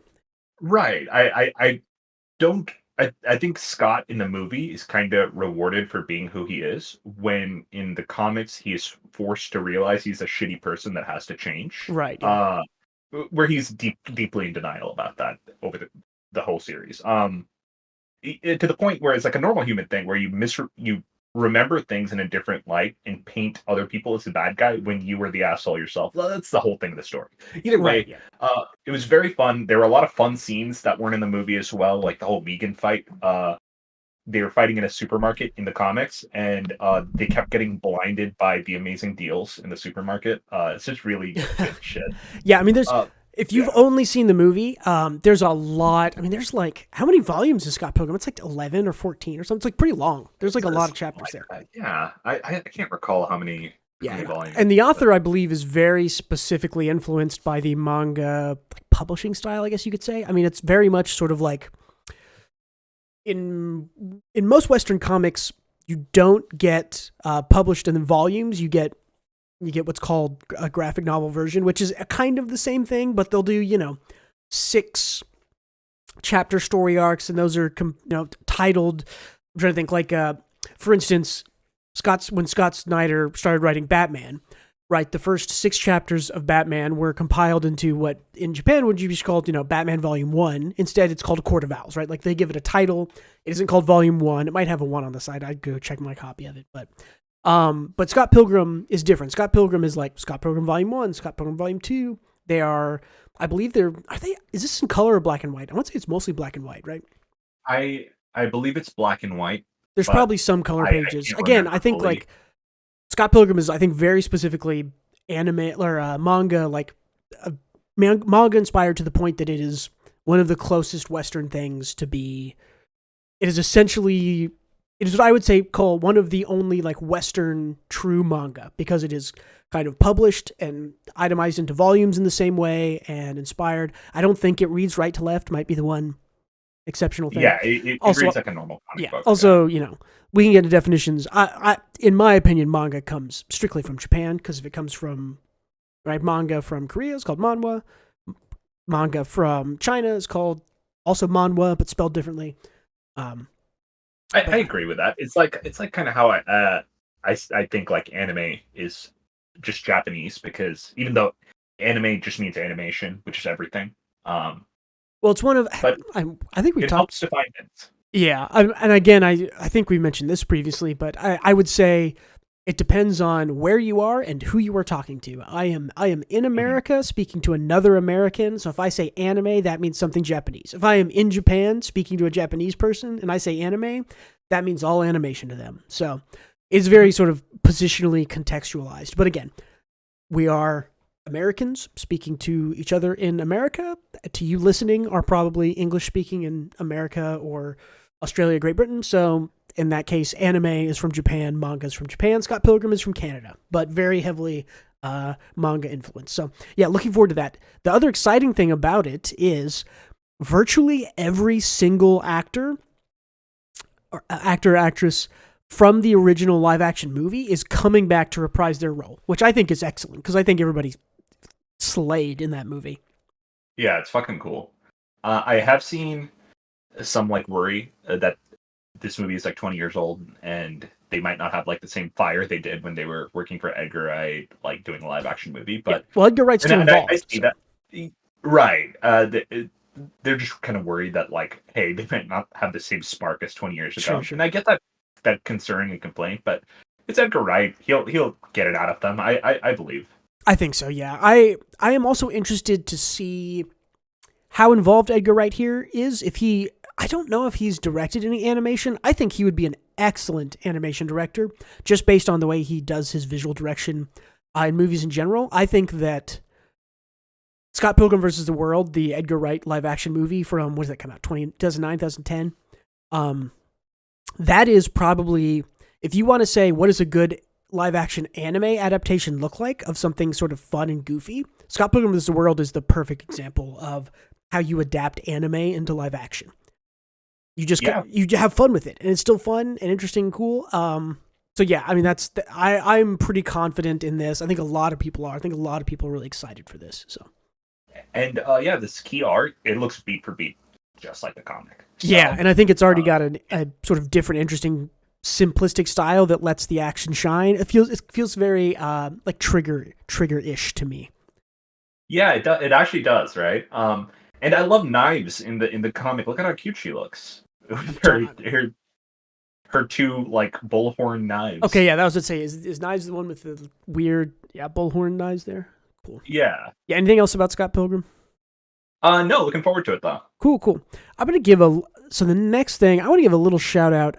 Right. I don't. I think Scott in the movie is kind of rewarded for being who he is, when in the comics he is forced to realize he's a shitty person that has to change. Right. Yeah. Where he's deeply in denial about that over the whole series. To the point where it's like a normal human thing where you remember things in a different light and paint other people as the bad guy when you were the asshole yourself. That's the whole thing of the story. Either way, it was very fun. There were a lot of fun scenes that weren't in the movie as well, like the whole vegan fight. They were fighting in a supermarket in the comics, and they kept getting blinded by the amazing deals in the supermarket. It's just really good shit. Yeah, I mean, if you've only seen the movie, there's a lot. I mean, there's like, how many volumes is Scott Pilgrim? It's like 11 or 14 or something. It's like pretty long. There's like a lot of chapters there. Yeah, I can't recall how many volumes. And the author, I believe, is very specifically influenced by the manga publishing style, I guess you could say. I mean, it's very much sort of like, in most Western comics, you don't get published in volumes. You get what's called a graphic novel version, which is kind of the same thing, but they'll do 6 chapter story arcs, and those are titled. I'm trying to think, like for instance, when Scott Snyder started writing Batman, right? The first 6 chapters of Batman were compiled into what in Japan would be called, Batman Volume 1. Instead, it's called A Court of Owls, right? Like they give it a title. It isn't called Volume 1. It might have a 1 on the side. I'd go check my copy of it. But Scott Pilgrim is different. Scott Pilgrim is like Scott Pilgrim Volume 1, Scott Pilgrim Volume 2. They are, I believe is this in color or black and white? I want to say it's mostly black and white, right? I believe it's black and white. There's probably some color pages. Again, I think fully. like Scott Pilgrim is, I think, very specifically anime or manga, like manga inspired to the point that it is one of the closest Western things to be. It is what I would say call one of the only like Western true manga, because it is kind of published and itemized into volumes in the same way and inspired. I don't think it reads right to left. Might be the one exceptional thing. Yeah, it also reads like a normal comic book. Also, we can get into definitions. I in my opinion, manga comes strictly from Japan, because if it comes from manga from Korea is called manhwa. Manga from China is called also manhwa, but spelled differently. I agree with that. It's like kind of how I think like anime is just Japanese, because even though anime just means animation, which is everything. Well, it's one of. But I think we talked. Helps define it. Yeah, and again, I think we mentioned this previously, but I would say it depends on where you are and who you are talking to. I am in America speaking to another American, so if I say anime, that means something Japanese. If I am in Japan speaking to a Japanese person and I say anime, that means all animation to them. So it's very sort of positionally contextualized. But again, we are Americans speaking to each other in America. To you listening are probably English speaking in America or Australia, Great Britain. So in that case, anime is from Japan, manga is from Japan, Scott Pilgrim is from Canada, but very heavily manga influence. So yeah, looking forward to that. The other exciting thing about it is virtually every single actor or actress from the original live action movie is coming back to reprise their role, which I think is excellent, because I think everybody slayed in that movie. Yeah, it's fucking cool. I have seen some like worry that this movie is like 20 years old and they might not have like the same fire they did when they were working for Edgar Wright, like doing a live action movie. But well, Edgar Wright's still involved. I see that. Right. They're just kind of worried that like, hey, they might not have the same spark as 20 years ago. Sure. And I get that concern and complaint, but it's Edgar Wright. He'll get it out of them. I believe. I think so, yeah. I am also interested to see how involved Edgar Wright here is. I don't know if he's directed any animation. I think he would be an excellent animation director, just based on the way he does his visual direction in movies in general. I think that Scott Pilgrim vs. the World, the Edgar Wright live action movie from, when did that come out? 2009, 2010? That is probably, if you want to say what is a good live action anime adaptation look like of something sort of fun and goofy, Scott Pilgrim vs. the World is the perfect example of how you adapt anime into live action. You just you have fun with it, and it's still fun and interesting and cool. So yeah, I mean I'm pretty confident in this. I think a lot of people are. I think a lot of people are really excited for this. So, and this key art, it looks beat for beat just like the comic. So, yeah, and I think it's already got a sort of different, interesting, simplistic style that lets the action shine. It feels very like trigger-ish to me. Yeah, it actually does, right? And I love Knives in the comic. Look at how cute she looks. Her two like bullhorn knives. Okay, yeah, that was what I'd say. Is Knives the one with the weird bullhorn knives there? Cool. Yeah. Yeah. Anything else about Scott Pilgrim? No, looking forward to it though. Cool. I'm gonna give the next thing I want to give a little shout out.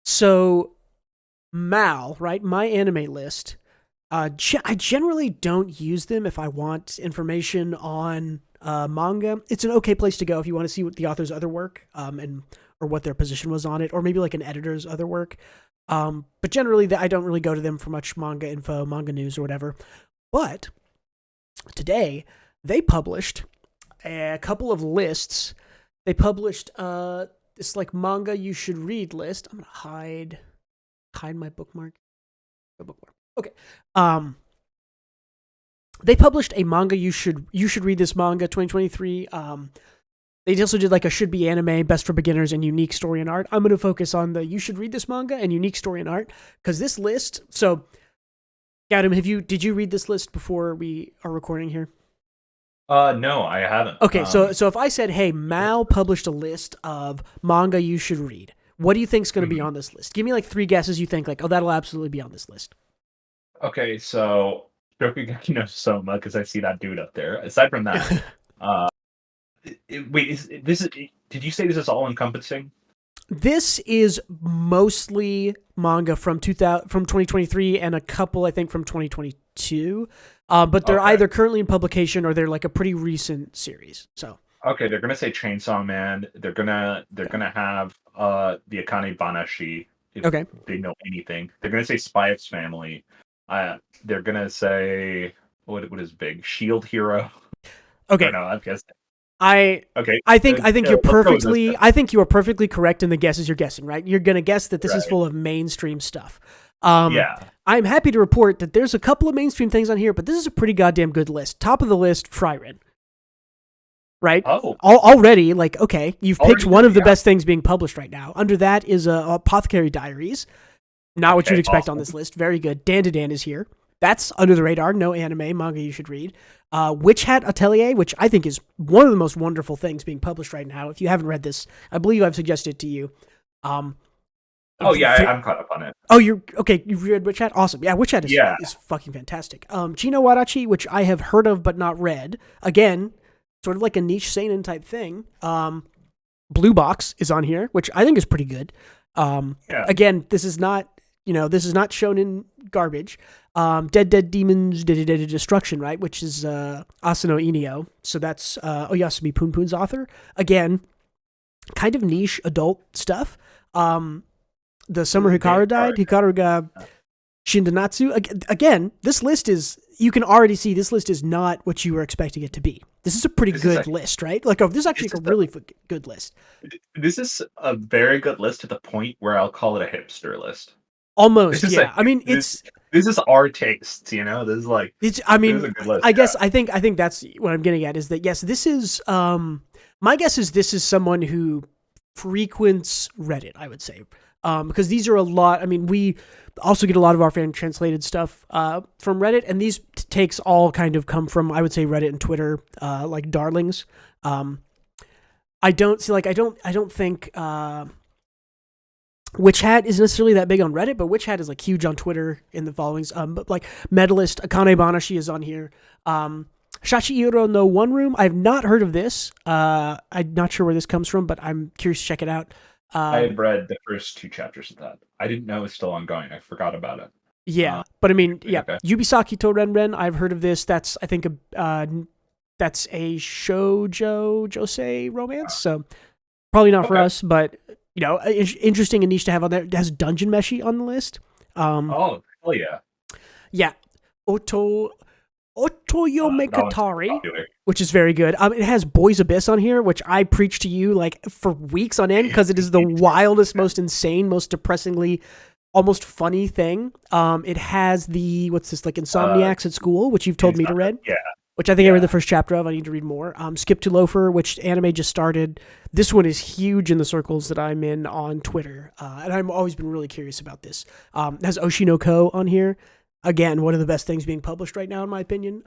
So Mal, right? My anime list. I generally don't use them if I want information on manga. It's an okay place to go if you want to see what the author's other work or what their position was on it, or maybe like an editor's other work. But generally, I don't really go to them for much manga info, manga news, or whatever. But today, they published a couple of lists. They published this like manga you should read list. I'm gonna hide my bookmark. Okay. They published a manga you should read this manga 2023. They also did like a should be anime, best for beginners, and unique story and art. I'm going to focus on the you should read this manga and unique story and art because this list. So, Adam, did you read this list before we are recording here? No, I haven't. Okay, so if I said, hey, Mal published a list of manga you should read, what do you think is going to be on this list? Give me like 3 guesses you think like, oh, that'll absolutely be on this list. Okay, so Shokugeki no Soma, because I see that dude up there. Aside from that, wait, did you say this is all encompassing? This is mostly manga from 2023 and a couple, I think, from 2022. But they're either currently in publication or they're like a pretty recent series. So okay, they're gonna say Chainsaw Man. They're gonna have the Akane Banashi. If they know anything, they're gonna say Spy X Family. They're gonna say what is big Shield Hero. Okay, no, I'm guessing. I think you're perfectly. I think you are perfectly correct in the guesses you're guessing. Right, you're gonna guess that this is full of mainstream stuff. I'm happy to report that there's a couple of mainstream things on here, but this is a pretty goddamn good list. Top of the list, Frieren. Right? Oh. Already, like, okay, you've picked one of the best things being published right now. Under that is Apothecary Diaries. Not what you'd expect on this list. Very good. Dan to Dan is here. That's under the radar. No anime, manga you should read. Witch Hat Atelier, which I think is one of the most wonderful things being published right now. If you haven't read this, I believe I've suggested it to you. I'm caught up on it. Oh, you're okay. You've read Witch Hat? Awesome. Yeah, Witch Hat is fucking fantastic. Chino Warachi, which I have heard of but not read. Again, sort of like a niche seinen type thing. Blue Box is on here, which I think is pretty good. Again, this is not shonen garbage. Dead Demons Dead Destruction, right? Which is Asano Inio. So that's Oyasumi Punpun's author. Again, kind of niche adult stuff. The Summer Hikaru died. Hikaru ga Shindanatsu. Again, this list is, you can already see this list is not what you were expecting it to be. This is a pretty good list, right? Like, this is actually a really good list. This is a very good list to the point where I'll call it a hipster list. Almost, yeah. Like, I mean, this is our tastes, you know. This is like it's. I mean, a good list, I guess I think that's what I'm getting at is that yes, this is. My guess is this is someone who frequents Reddit. I would say. Because these are a lot. I mean, we also get a lot of our fan translated stuff from Reddit, and these takes all kind of come from, I would say, Reddit and Twitter, like darlings. I don't think Witch Hat is necessarily that big on Reddit, but Witch Hat is like huge on Twitter in the followings. But like Medalist, Akane Banashi is on here. Shachihiro no One Room. I've not heard of this. I'm not sure where this comes from, but I'm curious to check it out. I had read the first 2 chapters of that. I didn't know it was still ongoing. I forgot about it. Yeah, but I mean, yeah. Okay. Yubisaki to Renren. I've heard of this. That's I think that's a shoujo josei romance. So probably not for us, but you know, interesting and niche to have on there. It has Dungeon Meshi on the list. Oh yeah. Yeah, Otoyomegatari, which is very good. It has Boys Abyss on here, which I preached to you like for weeks on end because it is the wildest, most insane, most depressingly, almost funny thing. It has the Insomniacs at School, which you've told me to read. Yeah. Which I think I read the first chapter of. I need to read more. Skip to Loafer, which anime just started. This one is huge in the circles that I'm in on Twitter, and I've always been really curious about this. It has Oshinoko on here. Again, one of the best things being published right now, in my opinion.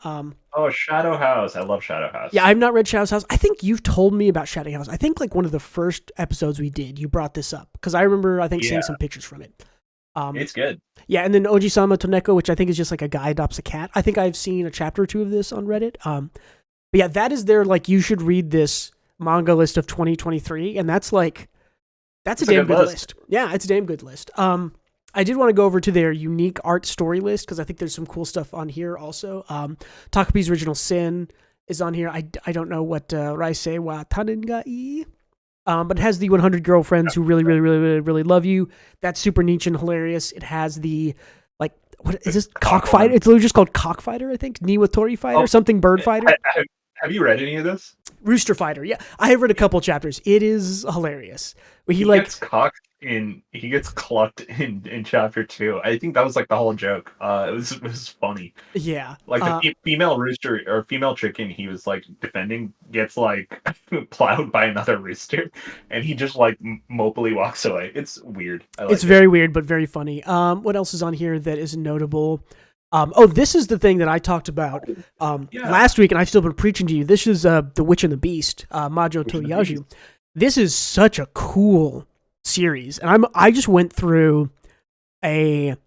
Shadow House. I love Shadow House. Yeah, I've not read Shadow House. I think you've told me about Shadow House. I think like one of the first episodes we did, you brought this up. Because I remember, seeing some pictures from it. It's good. Yeah, and then Oji-sama Toneko, which I think is just like a guy adopts a cat. I think I've seen a chapter or 2 of this on Reddit. But yeah, that is their, like, you should read this manga list of 2023. And that's a damn good list. Yeah, it's a damn good list. I did want to go over to their unique art story list because I think there's some cool stuff on here also. Takapi's Original Sin is on here. I don't know what Raisei wa Tanengai, but it has the 100 girlfriends who really, really, really, really, really love you. That's super niche and hilarious. It has the, like, what is this? Cockfighter? It's literally just called Cockfighter, I think. Niwatori Fighter, something bird fighter. Have you read any of this? Rooster Fighter, yeah. I have read a couple chapters. It is hilarious. He like gets cocked he gets clucked in chapter 2. I think that was like the whole joke. It was funny. Yeah. Like the female rooster or female chicken he was like defending gets like plowed by another rooster, and he just like mopily walks away. It's weird. I like It's very weird, but very funny. What else is on here that is notable? This is the thing that I talked about last week, and I've still been preaching to you. This is The Witch and the Beast, Majo Toyaju. This is such a cool series, and I just went through an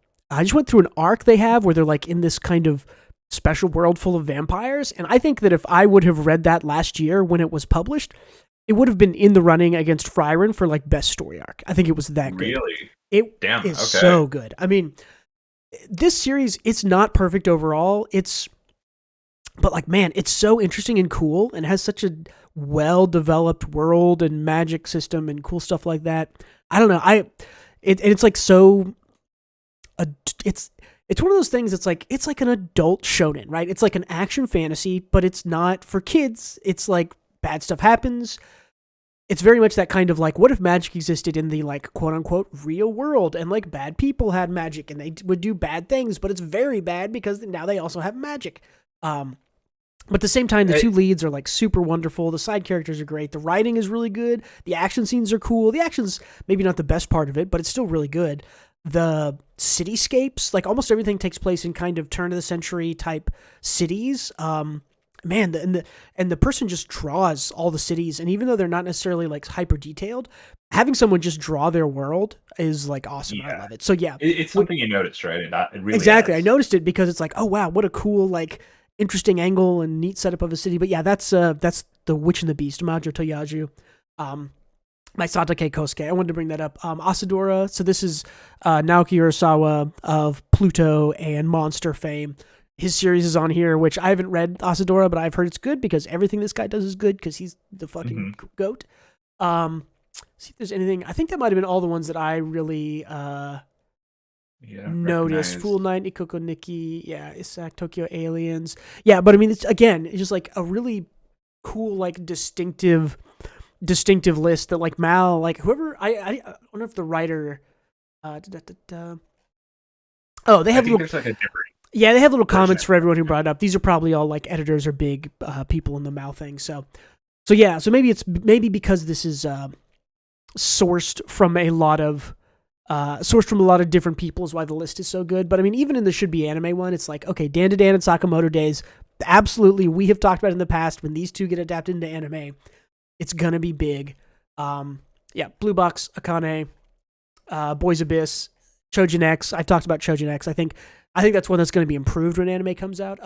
arc they have where they're like in this kind of special world full of vampires, and I think that if I would have read that last year when it was published, it would have been in the running against Frieren for like best story arc. I think it was that good. Really? It is so good. I mean, this series, it's not perfect overall. But like, man, it's so interesting and cool, and has such a well-developed world and magic system and cool stuff like that. I don't know. It's like so. It's one of those things. It's like an adult shonen, right? It's like an action fantasy, but it's not for kids. It's like bad stuff happens. It's very much that kind of like, what if magic existed in the like quote unquote real world, and like bad people had magic and they would do bad things, but it's very bad because now they also have magic. But at the same time, the two leads are like super wonderful. The side characters are great. The writing is really good. The action scenes are cool. The action's maybe not the best part of it, but it's still really good. The cityscapes, like almost everything takes place in kind of turn of the century type cities. Man, and the person just draws all the cities, and even though they're not necessarily like hyper detailed, having someone just draw their world is like awesome. Yeah. I love it. So yeah, it's something you noticed, right? It really exactly. Has. I noticed it because it's like, oh wow, what a cool like interesting angle and neat setup of a city. But yeah, that's The Witch and the Beast, Majo Toyaju. My Satake Kosuke. I wanted to bring that up. Asadora. So this is Naoki Urasawa of Pluto and Monster fame. His series is on here, which I haven't read Asadora, but I've heard it's good because everything this guy does is good because he's the fucking goat. See if there's anything. I think that might have been all the ones that I really noticed. Fool Night, Ikoko Niki, Isak, Tokyo Aliens. Yeah, but I mean, it's just like a really cool, like distinctive list that like Mal, like whoever, I wonder if the writer, oh, they have little, there's like a different. Yeah, they have little comments for everyone who brought it up. These are probably all like editors or big people in the Mal thing. So maybe because this is sourced from a lot of different people is why the list is so good. But I mean, even in the Should Be Anime one, it's like, okay, Dan to Dan and Sakamoto Days, absolutely, we have talked about in the past, when these two get adapted into anime, it's gonna be big. Blue Box, Akane, Boys Abyss, Chojin X. I've talked about Chojin X. I think that's one that's going to be improved when anime comes out.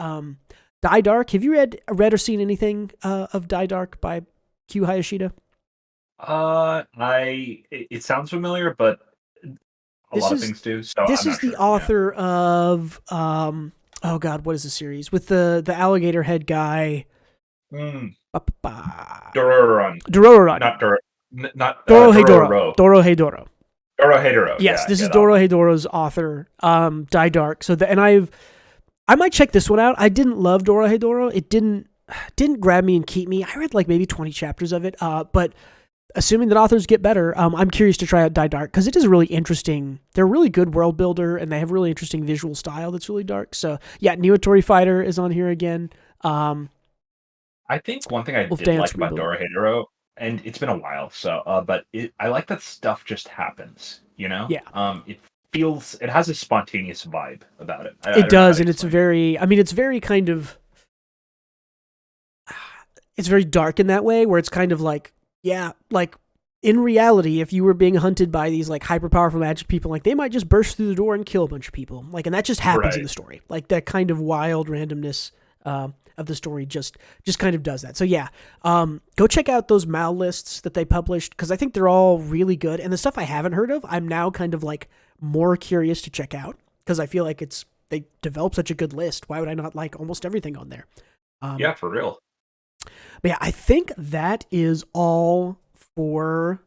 Die Dark. Have you read or seen anything of Die Dark by Q Hayashida? It sounds familiar, but a lot of things do. So this is the author of oh god, what is the series with the alligator head guy? Dororon. Not Dorohedoro. Dorohedoro. Dorohedoro. Yes, this is Dorohedoro's author. Die Dark. So I might check this one out. I didn't love Dorohedoro. It didn't grab me and keep me. I read like maybe 20 chapters of it. But assuming that authors get better, I'm curious to try out Die Dark because it is really interesting. They're a really good world builder and they have really interesting visual style that's really dark. So yeah, Niwatori Fighter is on here again. I think one thing I did like about Dorohedoro, and it's been a while, so but I like that stuff just happens, you know? Yeah. It has a spontaneous vibe about it. It does, and it's very kind of, it's very dark in that way, where it's kind of like, yeah, like in reality, if you were being hunted by these like hyper powerful magic people, like they might just burst through the door and kill a bunch of people, like, and that just happens in the story, like that kind of wild randomness of the story just kind of does that. So yeah, go check out those Mal lists that they published because I think they're all really good, and the stuff I haven't heard of, I'm now kind of like more curious to check out because I feel like they developed such a good list. Why would I not like almost everything on there? Yeah, for real. But yeah, I think that is all for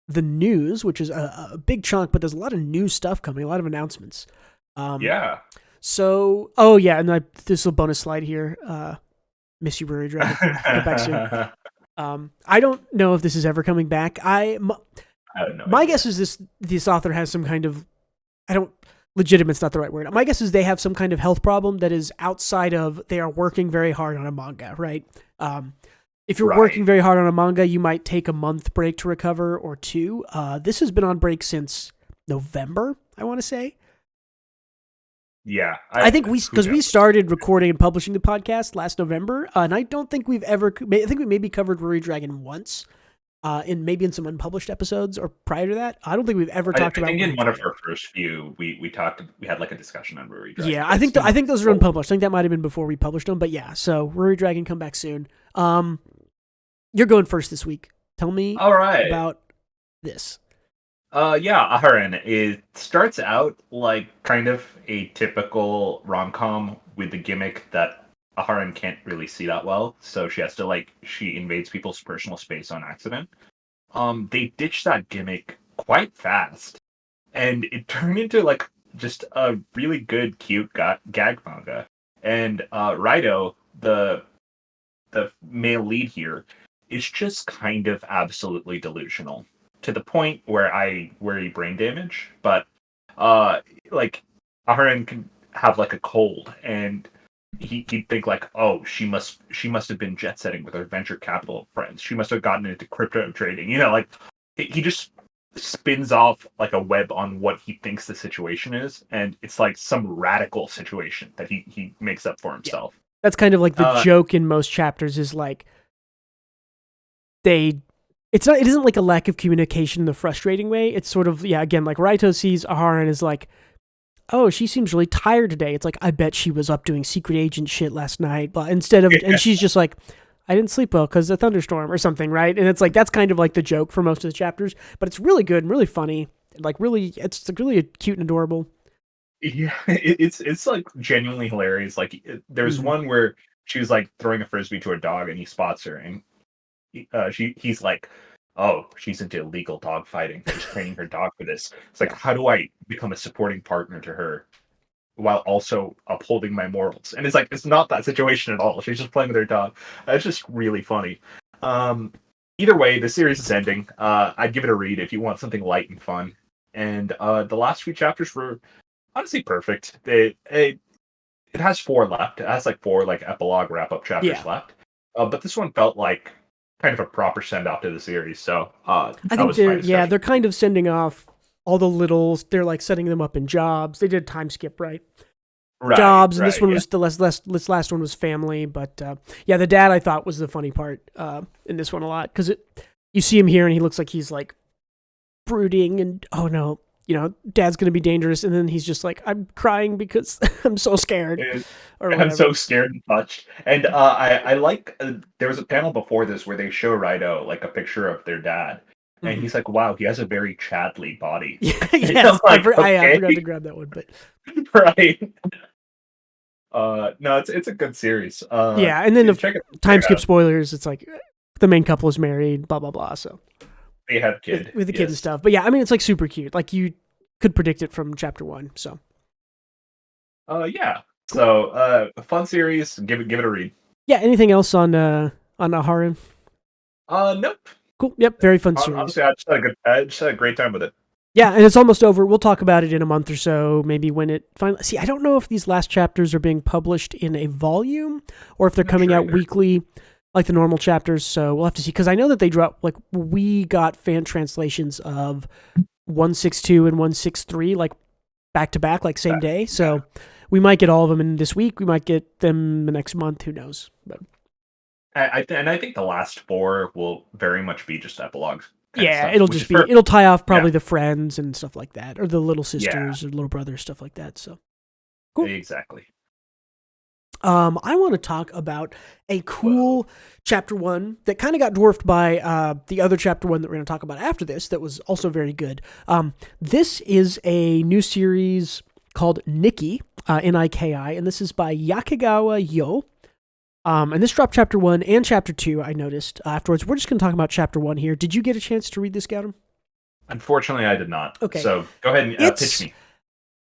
the news, which is a big chunk, but there's a lot of new stuff coming, a lot of announcements. Yeah. So, oh yeah, and this little bonus slide here. Miss you, Brewery Dragon. Get back soon. I don't know if this is ever coming back. I have no My idea. guess is this author has some kind of, legitimate's not the right word. My guess is they have some kind of health problem that is outside of, they are working very hard on a manga, right? If you're working very hard on a manga, you might take a month break to recover or two. This has been on break since November, I want to say. Yeah. I think we started recording and publishing the podcast last November, and I don't think I think we maybe covered Ruri Dragon once, in some unpublished episodes or prior to that. I don't think we've ever talked about. I think in one of our first few, we had like a discussion on Ruri Dragon. Yeah, I think those are unpublished. I think that might have been before we published them, but yeah. So Ruri Dragon, come back soon. You're going first this week. Tell me about this. Aharen. It starts out like kind of a typical rom-com with the gimmick that Aharen can't really see that well, so she has to she invades people's personal space on accident. They ditched that gimmick quite fast, and it turned into just a really good, cute gag manga. And Raito, the male lead here, is just kind of absolutely delusional to the point where he brain damage. But Aharen can have a cold, and he'd think oh, she must have been jet setting with her venture capital friends. She must have gotten into crypto trading. He just spins off a web on what he thinks the situation is, and it's some radical situation that he makes up for himself. Yeah. That's kind of the joke in most chapters is it isn't a lack of communication in the frustrating way. It's sort of, again, Raito sees Aharen as oh, she seems really tired today. It's I bet she was up doing secret agent shit last night. But and she's just I didn't sleep well because of a thunderstorm or something, right? And it's that's kind of the joke for most of the chapters. But it's really good and really funny. It's really cute and adorable. Yeah, it's genuinely hilarious. There's one where she was throwing a frisbee to a dog, and he spots her, and he's oh, she's into illegal dog fighting. She's training her dog for this. It's how do I become a supporting partner to her while also upholding my morals? And it's not that situation at all. She's just playing with her dog. It's just really funny. Either way, the series is ending. I'd give it a read if you want something light and fun. And the last few chapters were honestly perfect. It has 4 left. It has 4 epilogue wrap-up chapters left. But this one felt kind of a proper send off to the series. So I think they're kind of sending off all the littles. They're setting them up in jobs. They did a time skip, right? Jobs, and this one was this last one was family. But the dad I thought was the funny part in this one a lot, because you see him here and he looks like he's brooding and oh no, dad's gonna be dangerous, and then he's just I'm crying because I'm so scared. I'm so scared and touched. And I there was a panel before this where they show Raito a picture of their dad, and he's wow, he has a very Chadley body. Yes, I forgot to grab that one, but right. No, it's a good series. And then the time skip spoilers. It's the main couple is married, blah blah blah. So they have kid with the kid and stuff. But yeah, I mean, it's super cute. You could predict it from chapter 1. So yeah. So a fun series. Give it a read. Yeah. Anything else on Aharen? Nope. Cool. Yep. Very fun series. Honestly, I just had a great time with it. Yeah, and it's almost over. We'll talk about it in a month or so, maybe when it finally... See, I don't know if these last chapters are being published in a volume or if they're coming out weekly like the normal chapters, so we'll have to see. Because I know that they drop... we got fan translations of 162 and 163, back-to-back, same day. So we might get all of them in this week. We might get them the next month. Who knows? But I think the last 4 will very much be just epilogues. Yeah, it'll just be it'll tie off probably the friends and stuff like that, or the little sisters or little brothers, stuff like that. So cool. Exactly. I want to talk about a cool chapter 1 that kind of got dwarfed by the other chapter 1 that we're going to talk about after this. That was also very good. This is a new series called Niki, Niki, and this is by Yakigawa Yo. And this dropped chapter 1 and chapter 2, I noticed afterwards. We're just going to talk about chapter 1 here. Did you get a chance to read this, Gautam? Unfortunately, I did not. Okay. So go ahead and pitch me.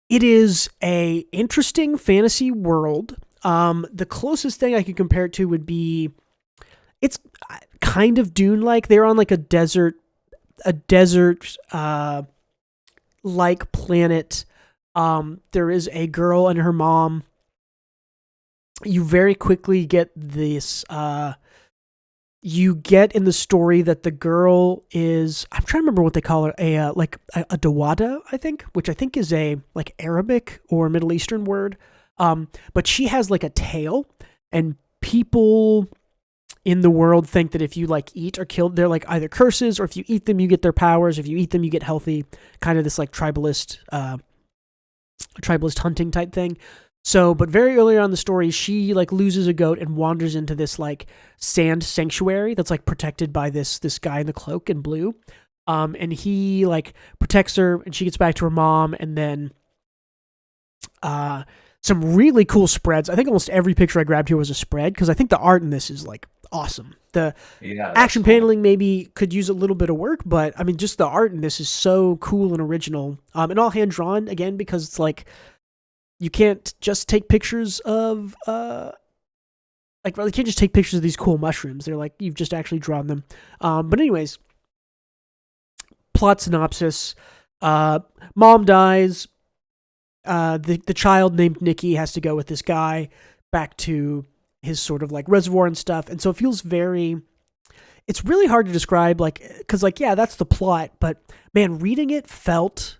It is a interesting fantasy world. The closest thing I could compare it to would be, it's kind of Dune-like. They're on a desert a desert like planet. There is a girl and her mom. You very quickly get this. You get in the story that the girl is. I'm trying to remember what they call her. A dawada, I think, which I think is a like Arabic or Middle Eastern word. But she has like a tail, and people in the world think that if you like eat or kill, they're like either curses, or if you eat them, you get their powers. If you eat them, you get healthy. Kind of this like tribalist hunting type thing. So, but very early on in the story, she like loses a goat and wanders into this like sand sanctuary that's like protected by this guy in the cloak in blue. And he like protects her, and she gets back to her mom, and then some really cool spreads. I think almost every picture I grabbed here was a spread, because I think the art in this is like awesome. The action paneling maybe could use a little bit of work, but I mean, just the art in this is so cool and original. And all hand drawn again, because it's like, you can't just take pictures of you can't just take pictures of these cool mushrooms. They're like, you've just actually drawn them. But anyways, plot synopsis. Mom dies. The child named Niki has to go with this guy back to his sort of like reservoir and stuff. And so it feels it's really hard to describe, like, cause like, yeah, that's the plot, but man, reading it feels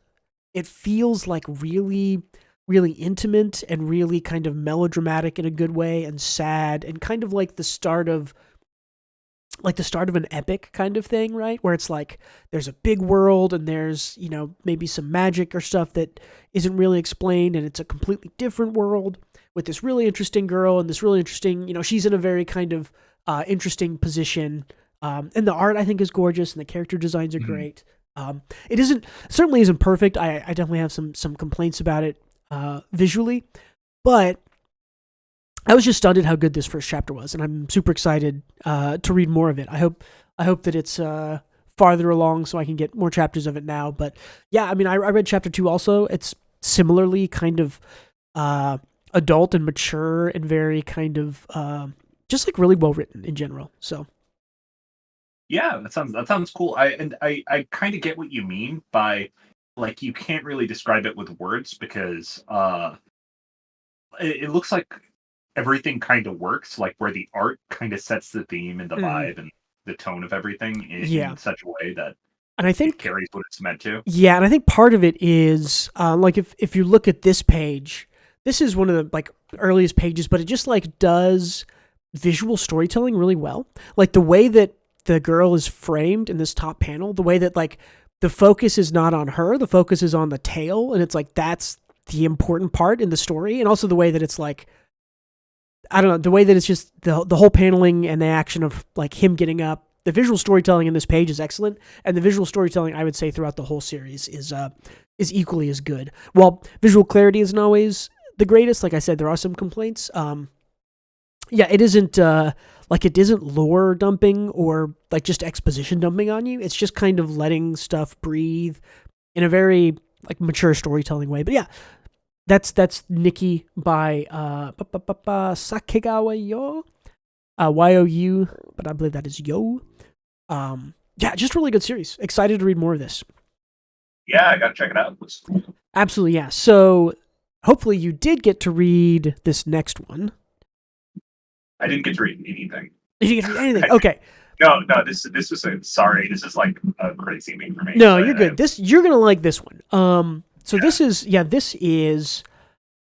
like really, really intimate and really kind of melodramatic in a good way, and sad, and kind of like the start of an epic kind of thing, right? Where it's like, there's a big world, and there's, maybe some magic or stuff that isn't really explained, and it's a completely different world with this really interesting girl, and this really interesting, she's in a very kind of interesting position. And the art, I think, is gorgeous, and the character designs are great. It certainly isn't perfect. I definitely have some complaints about it visually, but I was just stunned at how good this first chapter was, and I'm super excited to read more of it. I hope that it's farther along so I can get more chapters of it now. But yeah, I mean, I read chapter 2 also. It's similarly kind of adult and mature, and very kind of just like really well written in general. So yeah, that sounds cool. I kind of get what you mean by, like, you can't really describe it with words, because it looks like everything kind of works, like where the art kind of sets the theme and the vibe and the tone of everything in such a way that, and I think it carries what it's meant to. Yeah, and I think part of it is like if you look at this page, this is one of the like earliest pages, but it just like does visual storytelling really well. Like the way that the girl is framed in this top panel, the way that like the focus is not on her, the focus is on the tail, and it's like that's the important part in the story, and also the way that it's like, I don't know, the way that it's just the whole paneling and the action of like him getting up. The visual storytelling in this page is excellent, and the visual storytelling, I would say, throughout the whole series is equally as good. While visual clarity isn't always the greatest, like I said, there are some complaints. Yeah, it isn't it isn't lore dumping or like just exposition dumping on you. It's just kind of letting stuff breathe in a very like mature storytelling way. But yeah, that's Niki by Sakegawa Yo, YOU, but I believe that is Yo. Yeah, just really good series. Excited to read more of this. Yeah, I gotta check it out. Absolutely, yeah. So hopefully you did get to read this next one. I didn't get to read anything. You didn't get to read anything? Okay. No, this was sorry. This is like a crazy thing for me. No, you're good. You're gonna like this one. So this is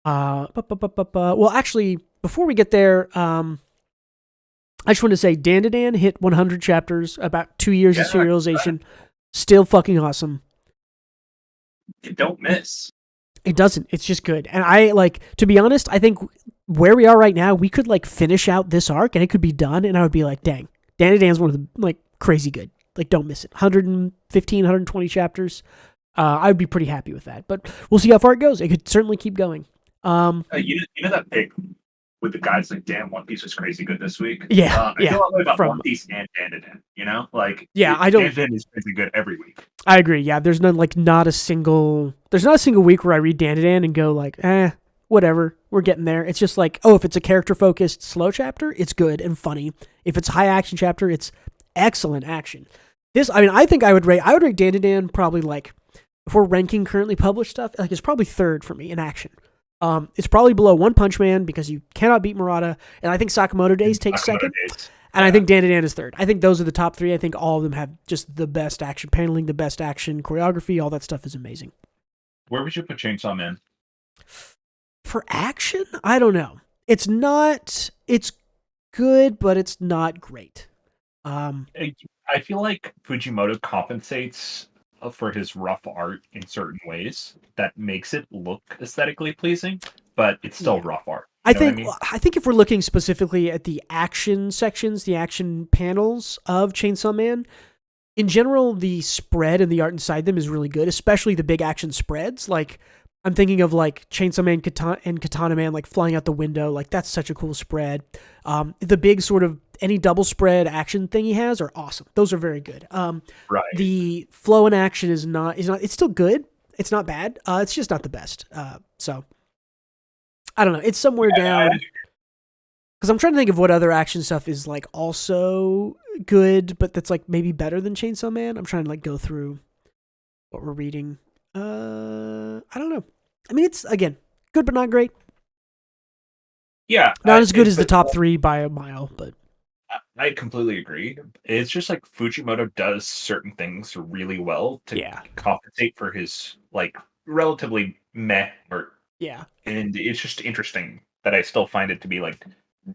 well, actually, before we get there, I just want to say Dan hit 100 chapters, about 2 years of serialization. Still fucking awesome. It don't miss. It doesn't. It's just good. And I to be honest, I think where we are right now, we could like finish out this arc and it could be done, and I would be like, dang, Dan's one of the like crazy good. Like, don't miss it. 115, 120 chapters. I would be pretty happy with that. But we'll see how far it goes. It could certainly keep going. You know that pic with the guys like, damn, One Piece was crazy good this week. Yeah, I feel that way about One Piece and Dan. You know, like, I don't. Dan is crazy good every week. I agree. Yeah, there's not a single week where I read Dan and go like, whatever, we're getting there. It's just like, oh, if it's a character focused slow chapter, it's good and funny. If it's a high action chapter, it's excellent action. This, I mean, I think I would rate Dan to Dan probably like, if we're ranking currently published stuff, like it's probably third for me in action. It's probably below One Punch Man because you cannot beat Murata, and I think Sakamoto Days takes Sakamoto second, Days. and I Yeah. think Dan to Dan is third. I think those are the top three. I think all of them have just the best action paneling, the best action choreography. All that stuff is amazing. Where would you put Chainsaw Man? For action, I don't know. It's not. It's good, but it's not great. I feel like Fujimoto compensates for his rough art in certain ways that makes it look aesthetically pleasing, but it's still Yeah. rough art. I You know what I think mean? I think if we're looking specifically at the action sections, the action panels of Chainsaw Man, in general, the spread and the art inside them is really good, especially the big action spreads. Like I'm thinking of like Chainsaw Man and Katana Man like flying out the window. Like that's such a cool spread. The big sort of any double spread action thing he has are awesome. Those are very good. Right. The flow in action is not. It's still good. It's not bad. It's just not the best. So I don't know. It's somewhere down. Because I'm trying to think of what other action stuff is like also good, but that's like maybe better than Chainsaw Man. I'm trying to like go through what we're reading. I don't know. I mean, it's again good but not great. Yeah. Not as good as the top three by a mile, but I completely agree. It's just like Fujimoto does certain things really well to yeah, compensate for his like relatively meh art, yeah, and it's just interesting that I still find it to be like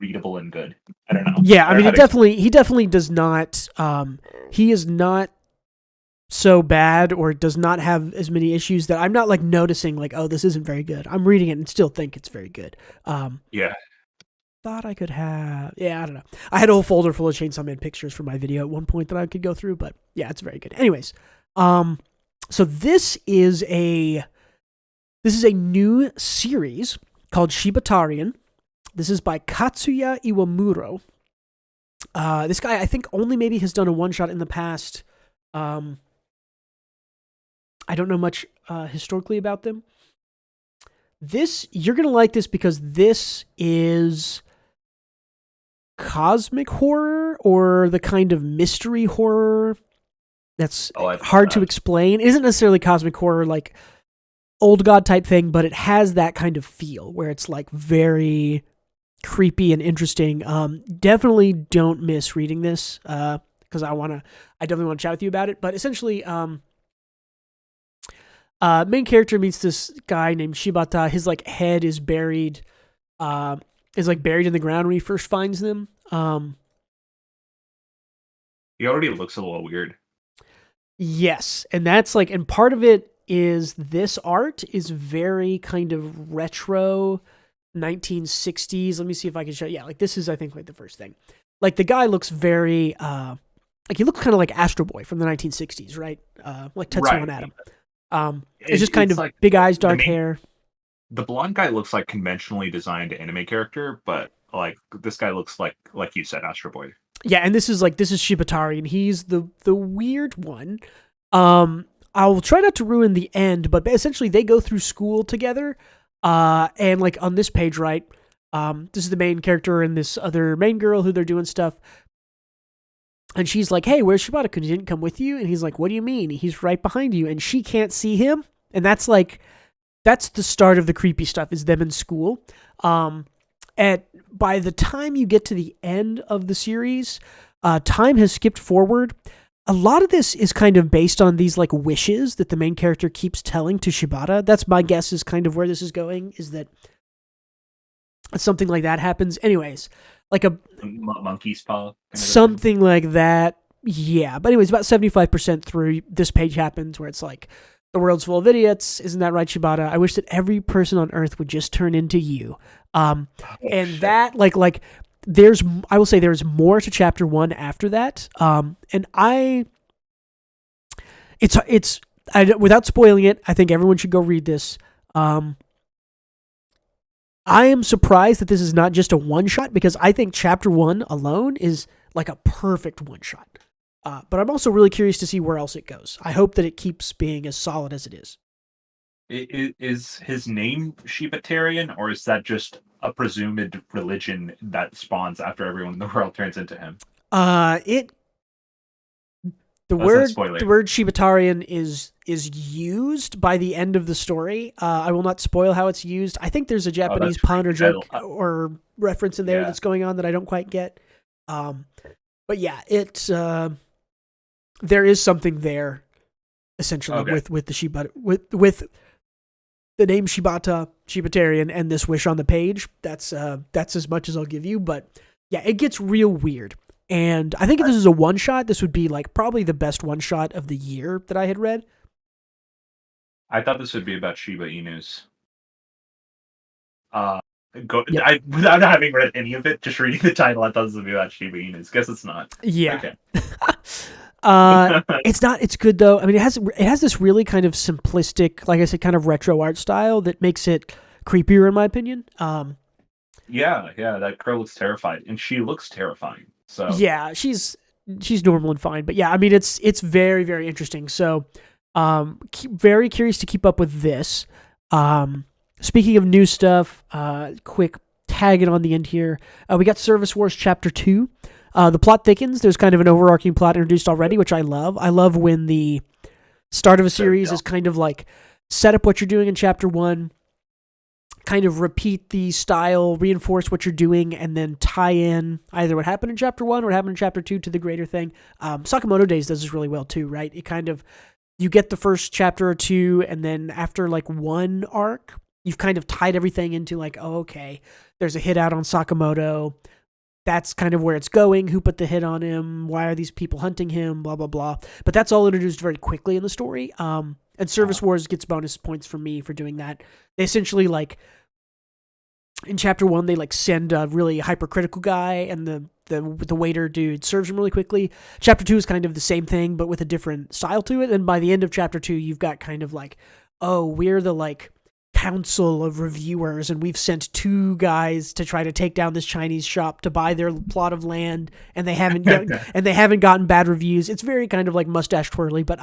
readable and good. I don't know. yeah. I don't mean, know how to he definitely does not. He is not so bad or does not have as many issues that I'm not like noticing like, oh, this isn't very good. I'm reading it and still think it's very good. Yeah. Thought I could have. Yeah, I don't know. I had a whole folder full of Chainsaw Man pictures for my video at one point that I could go through, but yeah, it's very good. Anyways, so this is a new series called Shibatarian. This is by Katsuya Iwamuro. This guy, I think, only maybe has done a one shot in the past. I don't know much historically about them. You're gonna like this because this is cosmic horror or the kind of mystery horror that's hard to explain. It isn't necessarily cosmic horror like old god type thing, but it has that kind of feel where it's like very creepy and interesting. Definitely don't miss reading this because I definitely want to chat with you about it. But essentially, main character meets this guy named Shibata. His like head is buried buried in the ground when he first finds them. He already looks a little weird. Yes, and that's like, and part of it is this art is very kind of retro 1960s. Let me see if I can show. Yeah, like this is I think like the first thing. Like the guy looks very like he looks kind of like Astro Boy from the 1960s, right? Like Tetsuo Adam. It's just kind of like big eyes, dark hair. The blonde guy looks like conventionally designed anime character, but like this guy looks like you said, Astro Boy. Yeah, and this is Shibatari, and he's the weird one. I'll try not to ruin the end, but essentially they go through school together. And like on this page, right? This is the main character and this other main girl who they're doing stuff. And she's like, "Hey, where's Shibata? He didn't come with you?" And he's like, "What do you mean? He's right behind you." And she can't see him. And that's the start of the creepy stuff, is them in school. By the time you get to the end of the series, time has skipped forward. A lot of this is kind of based on these like wishes that the main character keeps telling to Shibata. That's my guess is kind of where this is going, is that something like that happens. Anyways, like a monkey's paw. Something like that. Yeah. But anyways, about 75% through, this page happens where it's like, the world's full of idiots. Isn't that right, Shibata? I wish that every person on Earth would just turn into you. And that, like, I will say there's more to chapter 1 after that. Without spoiling it, I think everyone should go read this. I am surprised that this is not just a one shot, because I think chapter 1 alone is like a perfect one shot. But I'm also really curious to see where else it goes. I hope that it keeps being as solid as it is. Is his name Shibatarian, or is that just a presumed religion that spawns after everyone in the world turns into him? The That's not word spoiler. the word Shibatarian is used by the end of the story. I will not spoil how it's used. I think there's a Japanese pun or joke or reference in there that's going on that I don't quite get. But yeah, it's there is something there essentially with the Shibata with the name Shibatarian and this wish on the page. That's as much as I'll give you. But yeah, it gets real weird. And I think if this is a one-shot, this would be like probably the best one-shot of the year that I had read. I thought this would be about Shiba Inus. Yep. Without having read any of it, just reading the title, I thought this would be about Shiba Inus. Guess it's not. Yeah. Okay. It's not. It's good though. I mean, it has this really kind of simplistic, like I said, kind of retro art style that makes it creepier, in my opinion. Yeah, that girl looks terrified, and she looks terrifying. So yeah, she's normal and fine, but yeah, I mean, it's very, very interesting. So, very curious to keep up with this. Speaking of new stuff, quick tag it on the end here. We got Service Wars Chapter 2. The plot thickens. There's kind of an overarching plot introduced already, which I love. I love when the start of a series is kind of like set up what you're doing in Chapter 1, kind of repeat the style, reinforce what you're doing, and then tie in either what happened in Chapter 1 or what happened in Chapter 2 to the greater thing. Sakamoto Days does this really well too, right? It kind of, you get the first chapter or two, and then after like one arc, you've kind of tied everything into like, oh, okay, there's a hit out on Sakamoto. That's kind of where it's going. Who put the hit on him? Why are these people hunting him? Blah, blah, blah. But that's all introduced very quickly in the story. And Service Wars gets bonus points from me for doing that. They essentially, like, in Chapter 1, they like send a really hypercritical guy, and the waiter dude serves him really quickly. Chapter 2 is kind of the same thing, but with a different style to it. And by the end of Chapter 2, you've got kind of like, oh, we're the like council of reviewers, and we've sent 2 guys to try to take down this Chinese shop to buy their plot of land, and they haven't gotten bad reviews. It's very kind of like mustache twirly, but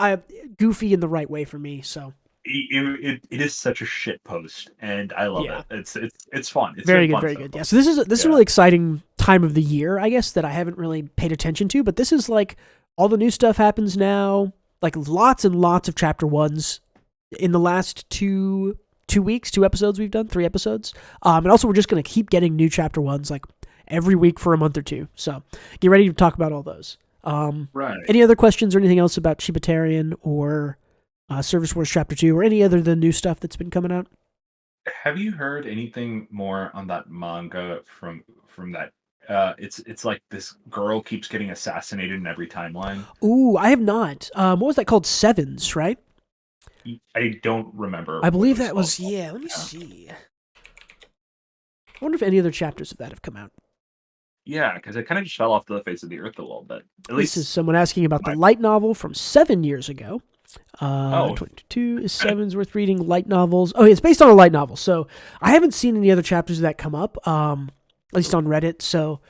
goofy in the right way for me. So it is such a shit post, and I love it. It's fun. It's very good. Yeah. So this is a really exciting time of the year, I guess, that I haven't really paid attention to. But this is like all the new stuff happens now. Like lots and lots of Chapter 1s in the last 2 weeks, 2 episodes we've done, 3 episodes. And also we're just going to keep getting new Chapter 1s like every week for a month or 2. So get ready to talk about all those. Right. Any other questions or anything else about Shibatarian or Service Wars Chapter 2 or any other the new stuff that's been coming out? Have you heard anything more on that manga from that? It's like this girl keeps getting assassinated in every timeline. Ooh, I have not. What was that called? Sevens, right? I don't remember. I believe that was, yeah, let me see. I wonder if any other chapters of that have come out. Yeah, because it kind of just fell off the face of the earth a little bit. At least this is someone asking about the light novel from 7 years ago. 22 is Sevens worth reading light novels. Oh, it's based on a light novel. So I haven't seen any other chapters of that come up, at least on Reddit. So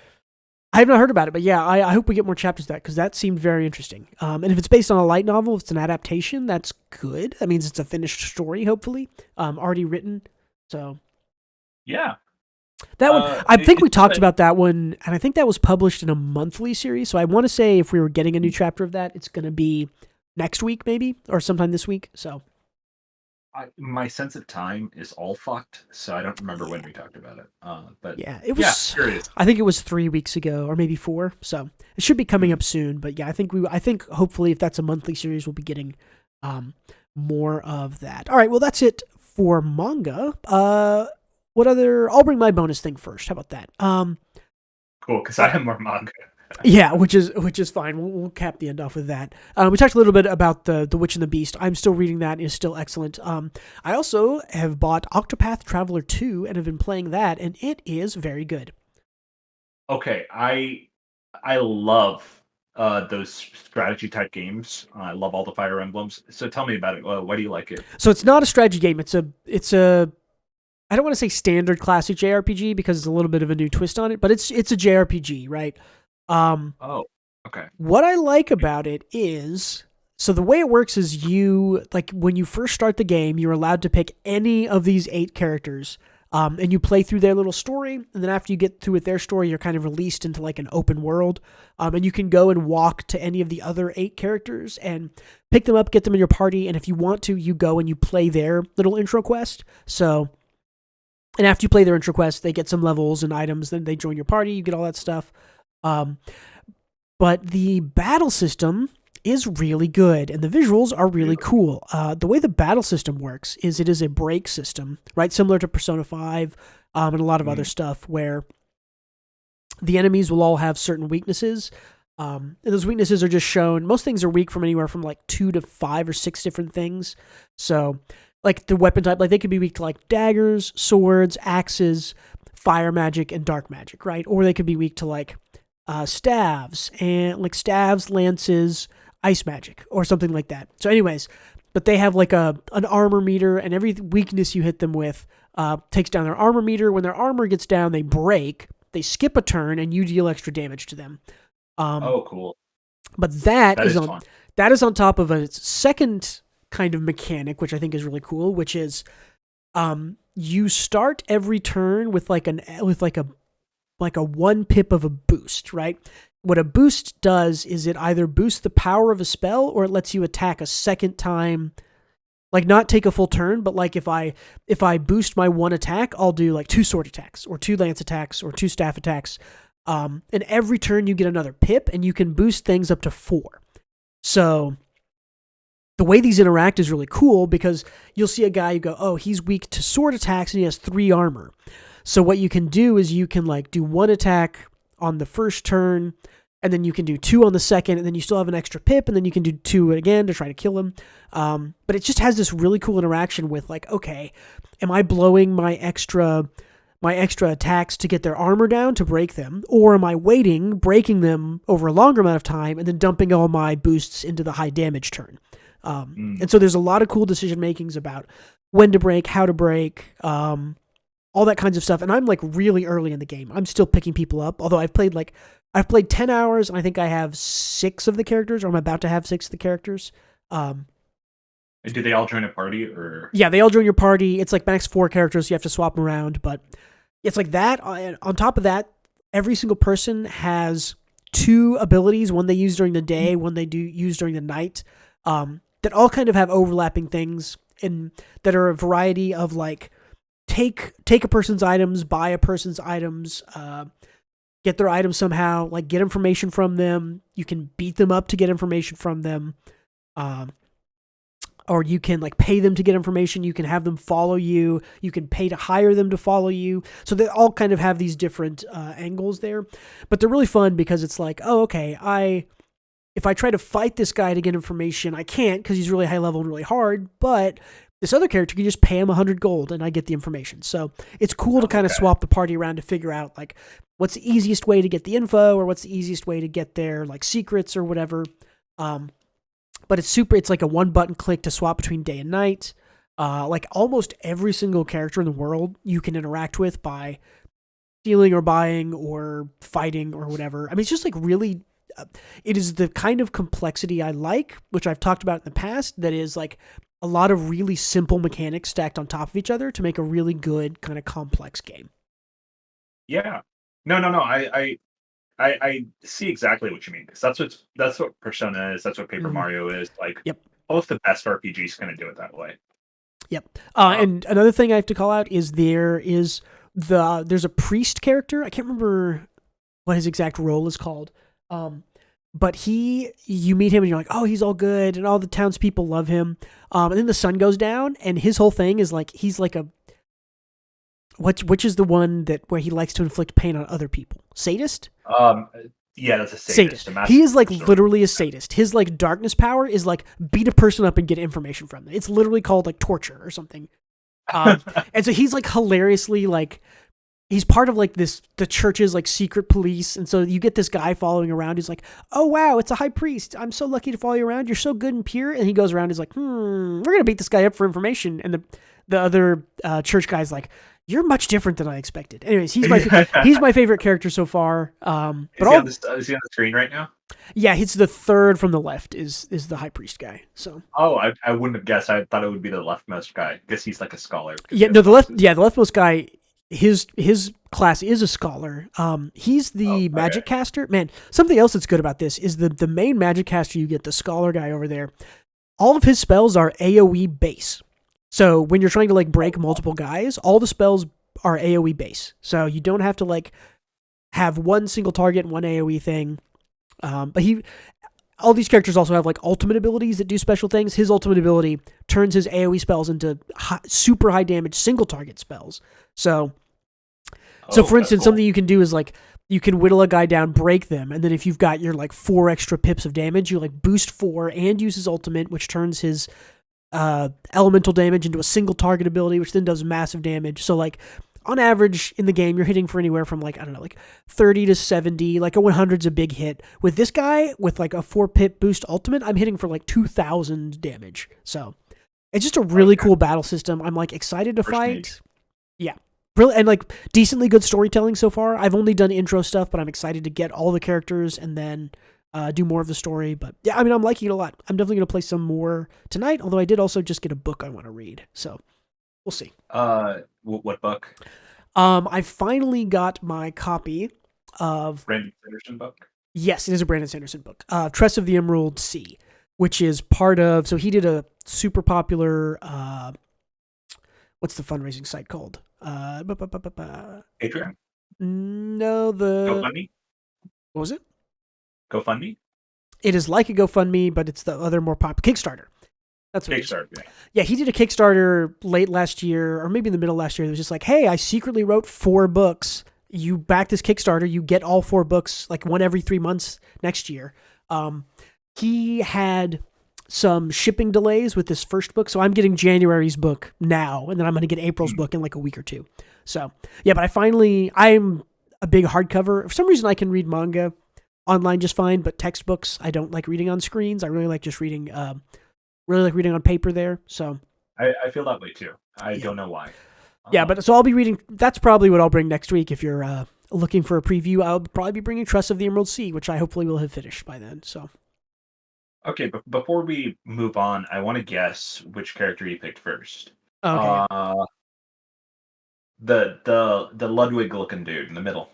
I have not heard about it, but yeah, I hope we get more chapters of that because that seemed very interesting. And if it's based on a light novel, if it's an adaptation, that's good. That means it's a finished story, hopefully, already written. So yeah, that one. I think we talked about that one, and I think that was published in a monthly series. So I want to say if we were getting a new chapter of that, it's going to be next week, maybe, or sometime this week. So my sense of time is all fucked, so I don't remember when we talked about it. But yeah, it was. Yeah, I think it was 3 weeks ago, or maybe 4. So it should be coming up soon. But yeah, I think hopefully, if that's a monthly series, we'll be getting more of that. All right, well that's it for manga. What other? I'll bring my bonus thing first. How about that? Cool, because I have more manga. Yeah, which is fine. We'll cap the end off with that. We talked a little bit about the Witch and the Beast. I'm still reading that. It's still excellent. I also have bought Octopath Traveler 2 and have been playing that, and it is very good. Okay, I love those strategy type games. I love all the Fire Emblems. So tell me about it. Why do you like it? So it's not a strategy game. It's a I don't want to say standard classic JRPG because it's a little bit of a new twist on it, but it's a JRPG, right? Okay. What I like about it is, so the way it works is when you first start the game, you're allowed to pick any of these 8 characters And you play through their little story, and then after you get through with their story, you're kind of released into like an open world, and you can go and walk to any of the other 8 characters and pick them up, get them in your party, and if you want to, you go and you play their little intro quest. So, and after you play their intro quest, they get some levels and items, then they join your party, you get all that stuff. But the battle system is really good, and the visuals are really cool. The way the battle system works is it is a break system, right? Similar to Persona 5 and a lot of other stuff, where the enemies will all have certain weaknesses, and those weaknesses are just shown. Most things are weak from anywhere from like 2 to 5 or 6 different things. So, like the weapon type, like they could be weak to like daggers, swords, axes, fire magic, and dark magic, right? Or they could be weak to like staves, lances, ice magic, or something like that. So anyways, but they have like an armor meter, and every weakness you hit them with takes down their armor meter. When their armor gets down, they break, they skip a turn, and you deal extra damage to them. Cool. But that is fun. That is on top of a second kind of mechanic, which I think is really cool, which is you start every turn with like a 1 pip of a boost, right? What a boost does is it either boosts the power of a spell or it lets you attack a second time, like not take a full turn, but like if I boost my 1 attack, I'll do like 2 sword attacks or 2 lance attacks or 2 staff attacks. And every turn you get another pip, and you can boost things up to 4. So the way these interact is really cool, because you'll see a guy, you go, oh, he's weak to sword attacks and he has 3 armor. So what you can do is you can like do 1 attack on the first turn, and then you can do 2 on the second, and then you still have an extra pip, and then you can do 2 again to try to kill him. But it just has this really cool interaction with like, okay, am I blowing my extra attacks to get their armor down to break them, or am I waiting, breaking them over a longer amount of time, and then dumping all my boosts into the high damage turn? And so there's a lot of cool decision makings about when to break, how to break, all that kinds of stuff. And I'm like really early in the game. I'm still picking people up, although I've played 10 hours, and I think I have 6 of the characters, or I'm about to have 6 of the characters. Do they all join a party, or? Yeah, they all join your party. It's like max 4 characters, so you have to swap them around, but it's like that. On top of that, every single person has 2 abilities, one they use during the day, one they do use during the night, that all kind of have overlapping things, and that are a variety of like, take a person's items, buy a person's items, get their items somehow, like get information from them. You can beat them up to get information from them. Or you can like pay them to get information. You can have them follow you. You can pay to hire them to follow you. So they all kind of have these different angles there, but they're really fun because it's like, oh, okay, if I try to fight this guy to get information, I can't because he's really high level and really hard, but this other character can just pay him 100 gold and I get the information. So it's cool to kind of swap the party around to figure out like what's the easiest way to get the info, or what's the easiest way to get their like secrets or whatever. But it's like a 1-button click to swap between day and night. Like almost every single character in the world you can interact with by stealing or buying or fighting or whatever. I mean, it's just like really, it is the kind of complexity I like, which I've talked about in the past, that is like a lot of really simple mechanics stacked on top of each other to make a really good kind of complex game. Yeah. No. I see exactly what you mean, because that's what Persona is. That's what Paper Mario is. Like, yep. Both the best RPGs kind of do it that way. Yep. And another thing I have to call out is there's a priest character. I can't remember what his exact role is called. But you meet him and you're like, oh, he's all good, and all the townspeople love him. And then the sun goes down, and his whole thing is like, he's like which is the one where he likes to inflict pain on other people? Sadist? Yeah, that's a sadist. He is like literally a sadist. His like darkness power is like beat a person up and get information from them. It's literally called like torture or something. And so he's like hilariously like, he's part of like the church's like secret police. And so you get this guy following around. He's like, oh wow, it's a high priest. I'm so lucky to follow you around. You're so good and pure. And he goes around. He's like, we're going to beat this guy up for information. And the other church guy's like, you're much different than I expected. Anyways, he's my favorite character so far. Is he on the screen right now? Yeah, he's the third from the left is the high priest guy. So I wouldn't have guessed. I thought it would be the leftmost guy. I guess he's like a scholar. Yeah, no, the leftmost guy, his class is a scholar. He's the magic caster. Man, something else that's good about this is the main magic caster you get, the scholar guy over there. All of his spells are AoE base. So when you're trying to like break multiple guys, all the spells are AoE base. So you don't have to like have one single target and one AoE thing. But all these characters also have like ultimate abilities that do special things. His ultimate ability turns his AoE spells into super high damage single target spells. So for instance, cool. something you can do is like you can whittle a guy down, break them, and then if you've got your like 4 extra pips of damage, you like boost 4 and use his ultimate, which turns his elemental damage into a single target ability, which then does massive damage. So like on average in the game, you're hitting for anywhere from like, I don't know, like 30 to 70, like a 100's a big hit. With this guy, with like a 4-pip boost ultimate, I'm hitting for like 2,000 damage. So it's just a really cool battle system. I'm like excited to fight. Yeah. Really, and like decently good storytelling so far. I've only done intro stuff, but I'm excited to get all the characters and then do more of the story. But yeah, I mean, I'm liking it a lot. I'm definitely going to play some more tonight, although I did also just get a book I want to read. So we'll see. What book? I finally got my copy of Brandon Sanderson book? Yes, it is a Brandon Sanderson book. Tress of the Emerald Sea, which is part of, so he did a super popular, what's the fundraising site called? Patreon? No, GoFundMe? What was it? GoFundMe? It is like a GoFundMe, but it's the other more popular Kickstarter. That's what Kickstarter, yeah, he did a Kickstarter late last year, or maybe in the middle of last year. It was just like, hey, I secretly wrote 4 books. You back this Kickstarter, you get all 4 books, like one every 3 months next year. He had some shipping delays with this first book, so I'm getting January's book now, and then I'm going to get April's book in like a week or 2. So yeah, but I'm a big hardcover. For some reason, I can read manga online just fine, but textbooks I don't like reading on screens. I really like just reading. Really like reading on paper there. So I feel that way too. I don't know why. Yeah, but so I'll be reading. That's probably what I'll bring next week. If you're looking for a preview, I'll probably be bringing Tress of the Emerald Sea, which I hopefully will have finished by then. So okay, but before we move on, I want to guess which character you picked first. okay, the Ludwig looking dude in the middle.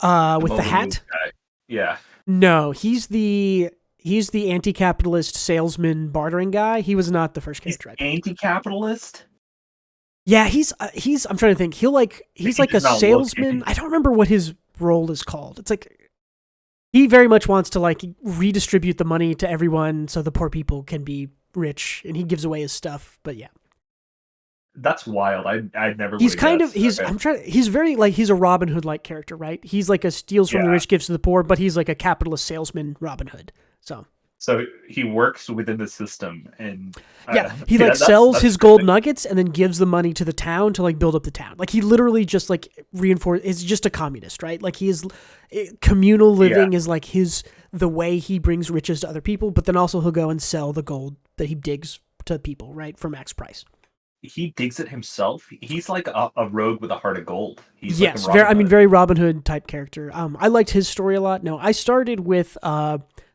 With the hat. Guy. Yeah. No, he's the anti-capitalist salesman bartering guy. He was not the first character. Anti-capitalist? Yeah, he's. I'm trying to think. He's like a salesman. I don't remember what his role is called. It's like he very much wants to like redistribute the money to everyone so the poor people can be rich, and he gives away his stuff. But yeah, that's wild. I'd never. He's kind of he's. Okay. I'm trying. He's very like he's a Robin Hood like character, right? He's like a steals from the rich, gives to the poor, but he's like a capitalist salesman, Robin Hood. So he works within the system, and he like sells his gold nuggets and then gives the money to the town to like build up the town. Like he literally just like is just a communist, right? Like he is communal living is like the way he brings riches to other people, but then also he'll go and sell the gold that he digs to people, right, for max price. He digs it himself. He's like a rogue with a heart of gold. He's very Robin Hood type character. I liked his story a lot. No, I started with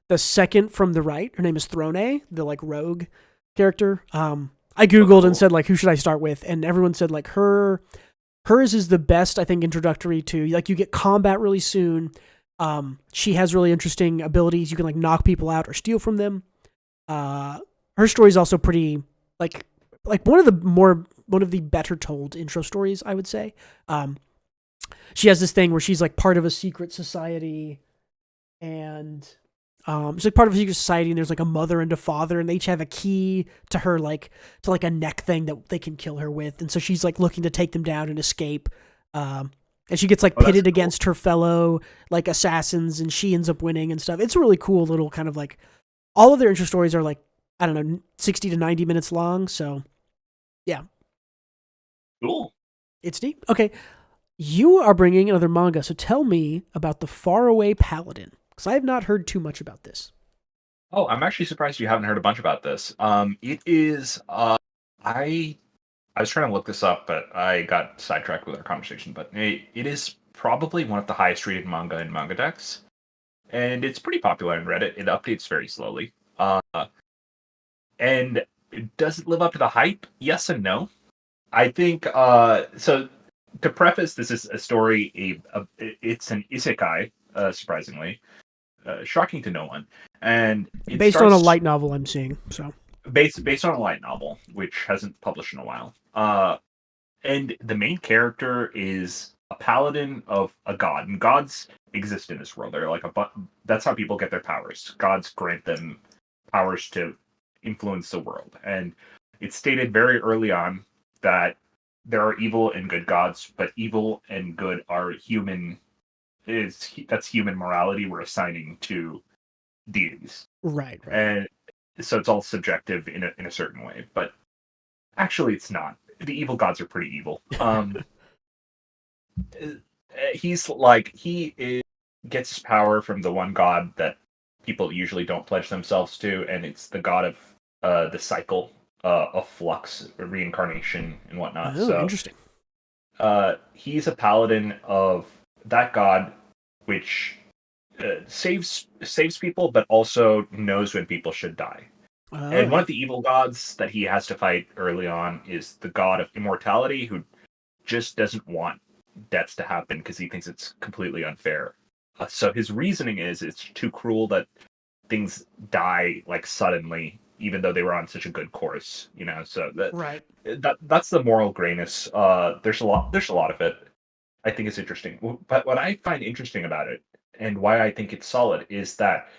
the second from the right. Her name is Throne, the like rogue character. I Googled and said like, who should I start with? And everyone said like hers is the best, I think, introductory to like, you get combat really soon. She has really interesting abilities. You can like knock people out or steal from them. Her story is also pretty like one of the better told intro stories, I would say. She has this thing where she's like part of a secret society, and she's like part of a secret society, and there's like a mother and a father, and they each have a key to her like a neck thing that they can kill her with, and so she's like looking to take them down and escape. And she gets like pitted against her fellow like assassins, and she ends up winning and stuff. It's a really cool little kind of like, all of their intro stories are like, I don't know, 60 to 90 minutes long. So yeah. Cool. It's neat. Okay. You are bringing another manga. So tell me about the Faraway Paladin, because I have not heard too much about this. Oh, I'm actually surprised you haven't heard a bunch about this. It is, I was trying to look this up, but I got sidetracked with our conversation, but it is probably one of the highest rated manga in Manga Dex, and it's pretty popular in Reddit. It updates very slowly. And does it live up to the hype? Yes and no. I think, so to preface, this is a story. It's an isekai, surprisingly, shocking to no one, and it Based on a starts light novel I'm seeing. So based on a light novel, which hasn't published in a while. And the main character is a paladin of a god, and gods exist in this world. They're like that's how people get their powers. Gods grant them powers to influence the world, and it's stated very early on that there are evil and good gods, but evil and good are human. That's human morality we're assigning to deities, right. and so it's all subjective in a certain way. But actually, it's not. The evil gods are pretty evil. Gets his power from the one god that people usually don't pledge themselves to, and it's the god of the cycle of flux, reincarnation, and whatnot. Oh, So interesting. he's a paladin of that god, which saves people, but also knows when people should die. And one of the evil gods that he has to fight early on is the god of immortality, who just doesn't want deaths to happen because he thinks it's completely unfair. So his reasoning is it's too cruel that things die like suddenly, even though they were on such a good course. So that's the moral grayness. There's a lot of it. I think it's interesting. But what I find interesting about it, and why I think it's solid, is that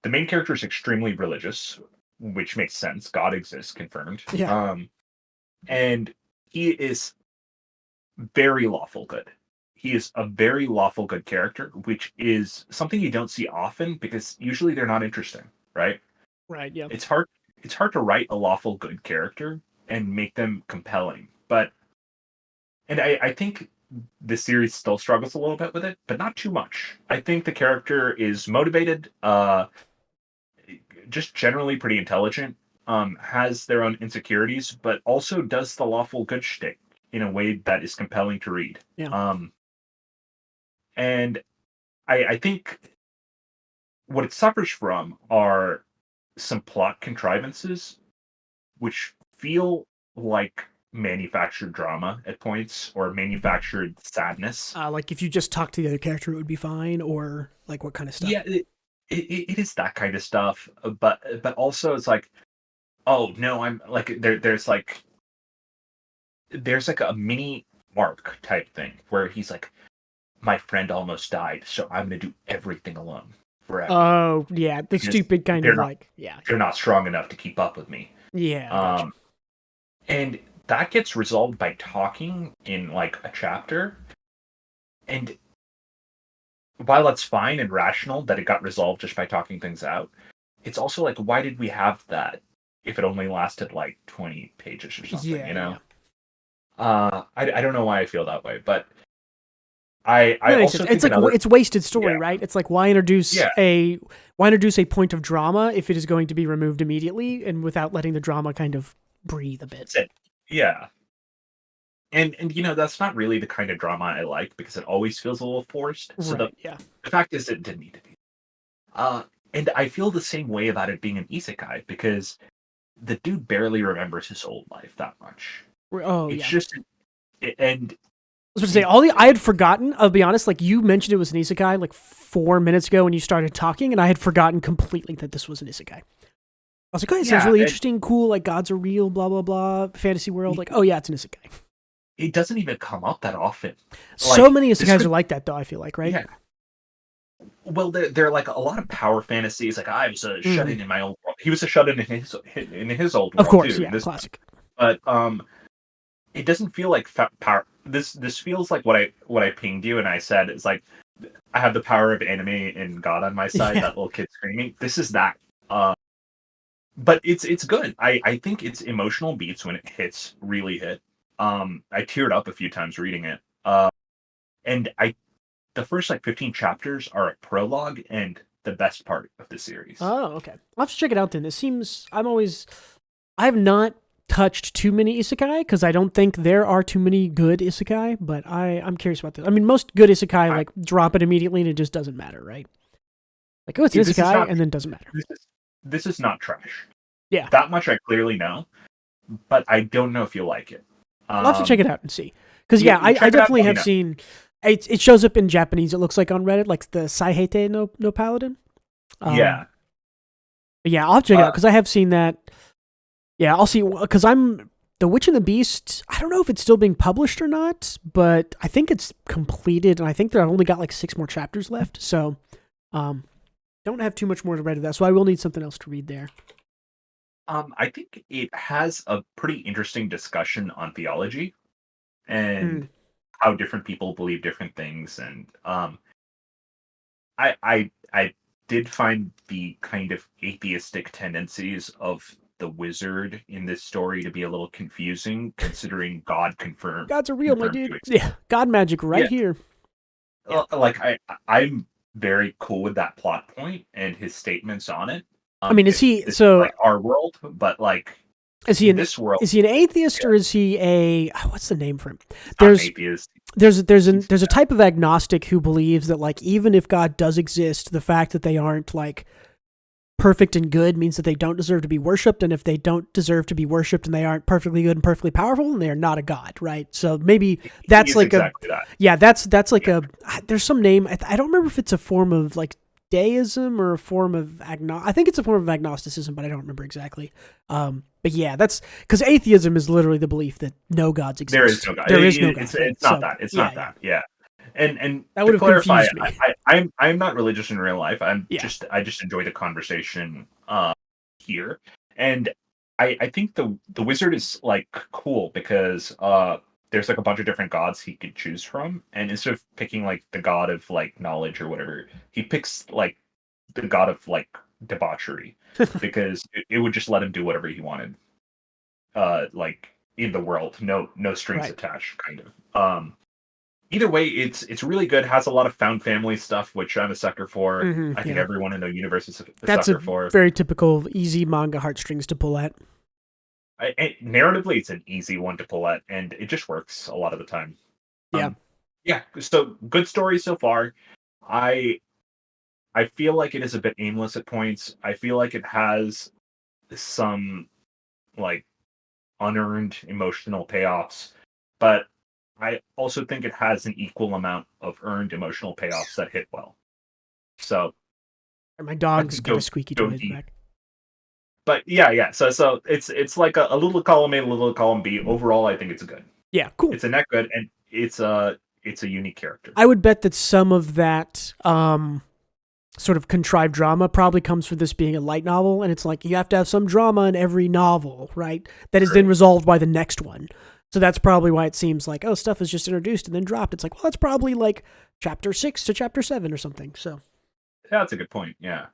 the main character is extremely religious, which makes sense. God exists, confirmed. Yeah. And he is very lawful good. He is a very lawful good character, which is something you don't see often because usually they're not interesting, right? Right. Yeah. It's hard to write a lawful good character and make them compelling. And I think the series still struggles a little bit with it, but not too much. I think the character is motivated, just generally pretty intelligent, has their own insecurities, but also does the lawful good shtick in a way that is compelling to read. Yeah. And I think what it suffers from are some plot contrivances, which feel like manufactured drama at points, or manufactured sadness. Like if you just talk to the other character, it would be fine, or like what kind of stuff? Yeah, it is that kind of stuff, but also it's like, oh no, I'm like there's like a mini Mark type thing where he's like, my friend almost died, so I'm gonna do everything alone forever. Oh yeah, the Because stupid kind of like they're not strong enough to keep up with me. Yeah. Gotcha. And that gets resolved by talking in like a chapter. And while that's fine and rational that it got resolved just by talking things out, it's also like, why did we have that if it only lasted like 20 pages or something, Yeah. I don't know why I feel that way, but I also think it's like it's wasted story, right? It's like why introduce a point of drama if it is going to be removed immediately and without letting the drama kind of breathe a bit. Yeah. And that's not really the kind of drama I like because it always feels a little forced. So the fact is it didn't need to be. And I feel the same way about it being an isekai because the dude barely remembers his old life that much. It's just and I was going to say, I had forgotten, I'll be honest, like you mentioned it was an isekai like 4 minutes ago when you started talking, and I had forgotten completely that this was an isekai. I was like, oh, it sounds really interesting, cool, like gods are real, blah, blah, blah, fantasy world. Like, oh yeah, it's an isekai. It doesn't even come up that often. So many isekais are like that, though, I feel like, right? Yeah. Well, they're like a lot of power fantasies. Like, I was a shut-in in my old world. He was a shut-in in his old world, of course, too. Yeah, classic. But it doesn't feel like power. This feels like what I pinged you and I said is like, I have the power of anime and God on my side. That little kid screaming. This is that. But it's good. I think its emotional beats when it hits really hit. I teared up a few times reading it. And the first like 15 chapters are a prologue and the best part of the series. Oh, okay. I'll have to check it out then. It seems I have not touched too many isekai because I don't think there are too many good isekai, but I'm curious about this. I mean, most good isekai like drop it immediately and it just doesn't matter, right? Like, oh, it's isekai and then it doesn't matter. This is not trash. Yeah. That much I clearly know, but I don't know if you'll like it. I'll have to check it out and see. Because I check it out, definitely let me have know. seen. It shows up in Japanese. It looks like on Reddit, like the Saihete no Paladin. Yeah. But yeah, I'll have to check it out because I have seen that. Yeah, I'll see. Because I'm The Witch and the Beast. I don't know if it's still being published or not, but I think it's completed, and I think they've only got like 6 more chapters left. So, don't have too much more to read of that. So I will need something else to read there. I think it has a pretty interesting discussion on theology and how different people believe different things, and I did find the kind of atheistic tendencies of the wizard in this story to be a little confusing, considering God confirmed. God's a real, my dude. Yeah, God magic right here. Like I'm very cool with that plot point and his statements on it. I mean, is he this so is like our world? But like, is he this world? Is he an atheist or is he a what's the name for him? There's an atheist. There's a type of agnostic who believes that like even if God does exist, the fact that they aren't like perfect and good means that they don't deserve to be worshipped, and if they don't deserve to be worshipped and they aren't perfectly good and perfectly powerful, then they are not a god, right? So maybe that's like exactly that. Yeah, that's like there's some name I don't remember if it's a form of like deism or a form of I think it's a form of agnosticism, but I don't remember exactly. But yeah, that's because atheism is literally the belief that no gods exist. There is no God. There is no God. It's not that. It's not that. Yeah. And that would have clarify, confused me. I'm not religious in real life. I just enjoy the conversation here, and I think the wizard is like cool because there's like a bunch of different gods he could choose from, and instead of picking like the god of like knowledge or whatever, he picks like the god of like debauchery because it would just let him do whatever he wanted, like in the world, no strings attached, kind of. Either way, it's really good. Has a lot of found family stuff, which I'm a sucker for. I think everyone in the universe is a sucker for. That's very typical easy manga heartstrings to pull at. Narratively, it's an easy one to pull at, and it just works a lot of the time. Yeah. So good story so far. I feel like it is a bit aimless at points. I feel like it has some like unearned emotional payoffs, but I also think it has an equal amount of earned emotional payoffs that hit well. So my dog's got a squeaky toy in the back. But yeah. So it's like a little column A, a little column B. Overall, I think it's good. Yeah, cool. It's a net good, and it's a unique character. I would bet that some of that sort of contrived drama probably comes from this being a light novel, and it's like you have to have some drama in every novel, right? That is then resolved by the next one. So that's probably why it seems like, oh, stuff is just introduced and then dropped. It's like, well, that's probably like chapter 6 to chapter 7 or something. So yeah, that's a good point. Yeah.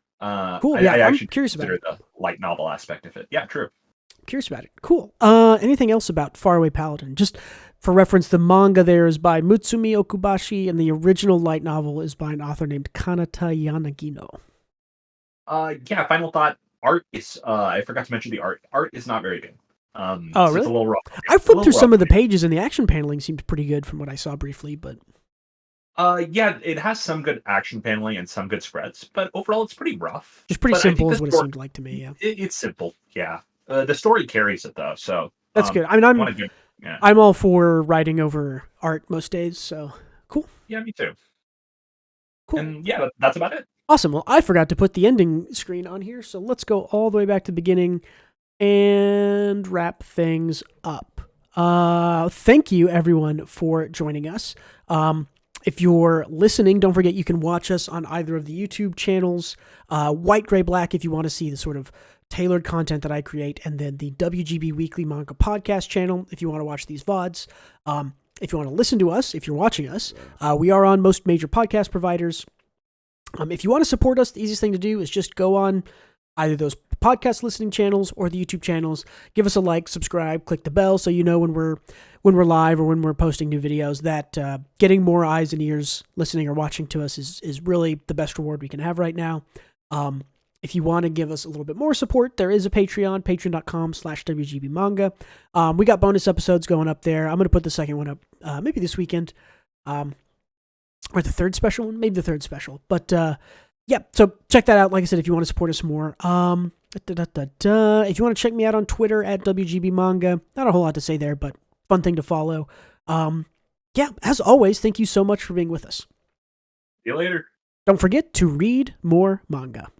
Cool. I actually I'm curious about the light novel aspect of it. Yeah, true. Curious about it. Cool. Anything else about Faraway Paladin? Just for reference, the manga there is by Mutsumi Okubashi, and the original light novel is by an author named Kanata Yanagino. Yeah, final thought. Art is, I forgot to mention the art. Art is not very good. Oh, really? It's a little rough. I flipped through some of the pages, and the action paneling seemed pretty good from what I saw briefly, but... yeah, it has some good action paneling and some good spreads, but overall it's pretty rough. Just pretty simple is what it seemed like to me, yeah. It's simple, yeah. The story carries it, though, so... That's good. I mean, I'm all for writing over art most days, so cool. Yeah, me too. Cool. And yeah, that's about it. Awesome. Well, I forgot to put the ending screen on here, so let's go all the way back to the beginning and wrap things up. Thank you, everyone, for joining us. If you're listening, don't forget you can watch us on either of the YouTube channels, White, Gray, Black, if you want to see the sort of tailored content that I create, and then the WGB Weekly Manga Podcast channel if you want to watch these VODs. If you want to listen to us, if you're watching us, we are on most major podcast providers. If you want to support us, the easiest thing to do is just go on either those podcast listening channels or the YouTube channels. Give us a like, subscribe, click the bell so you know when we're live or when we're posting new videos. That getting more eyes and ears listening or watching to us is really the best reward we can have right now. If you want to give us a little bit more support, there is a Patreon, patreon.com/WGBmanga. We got bonus episodes going up there. I'm going to put the second one up maybe this weekend. Or the third special one, maybe the third special. But yeah, so check that out. Like I said, if you want to support us more. If you want to check me out on Twitter at WGBmanga, not a whole lot to say there, but fun thing to follow. Yeah, as always, thank you so much for being with us. See you later. Don't forget to read more manga.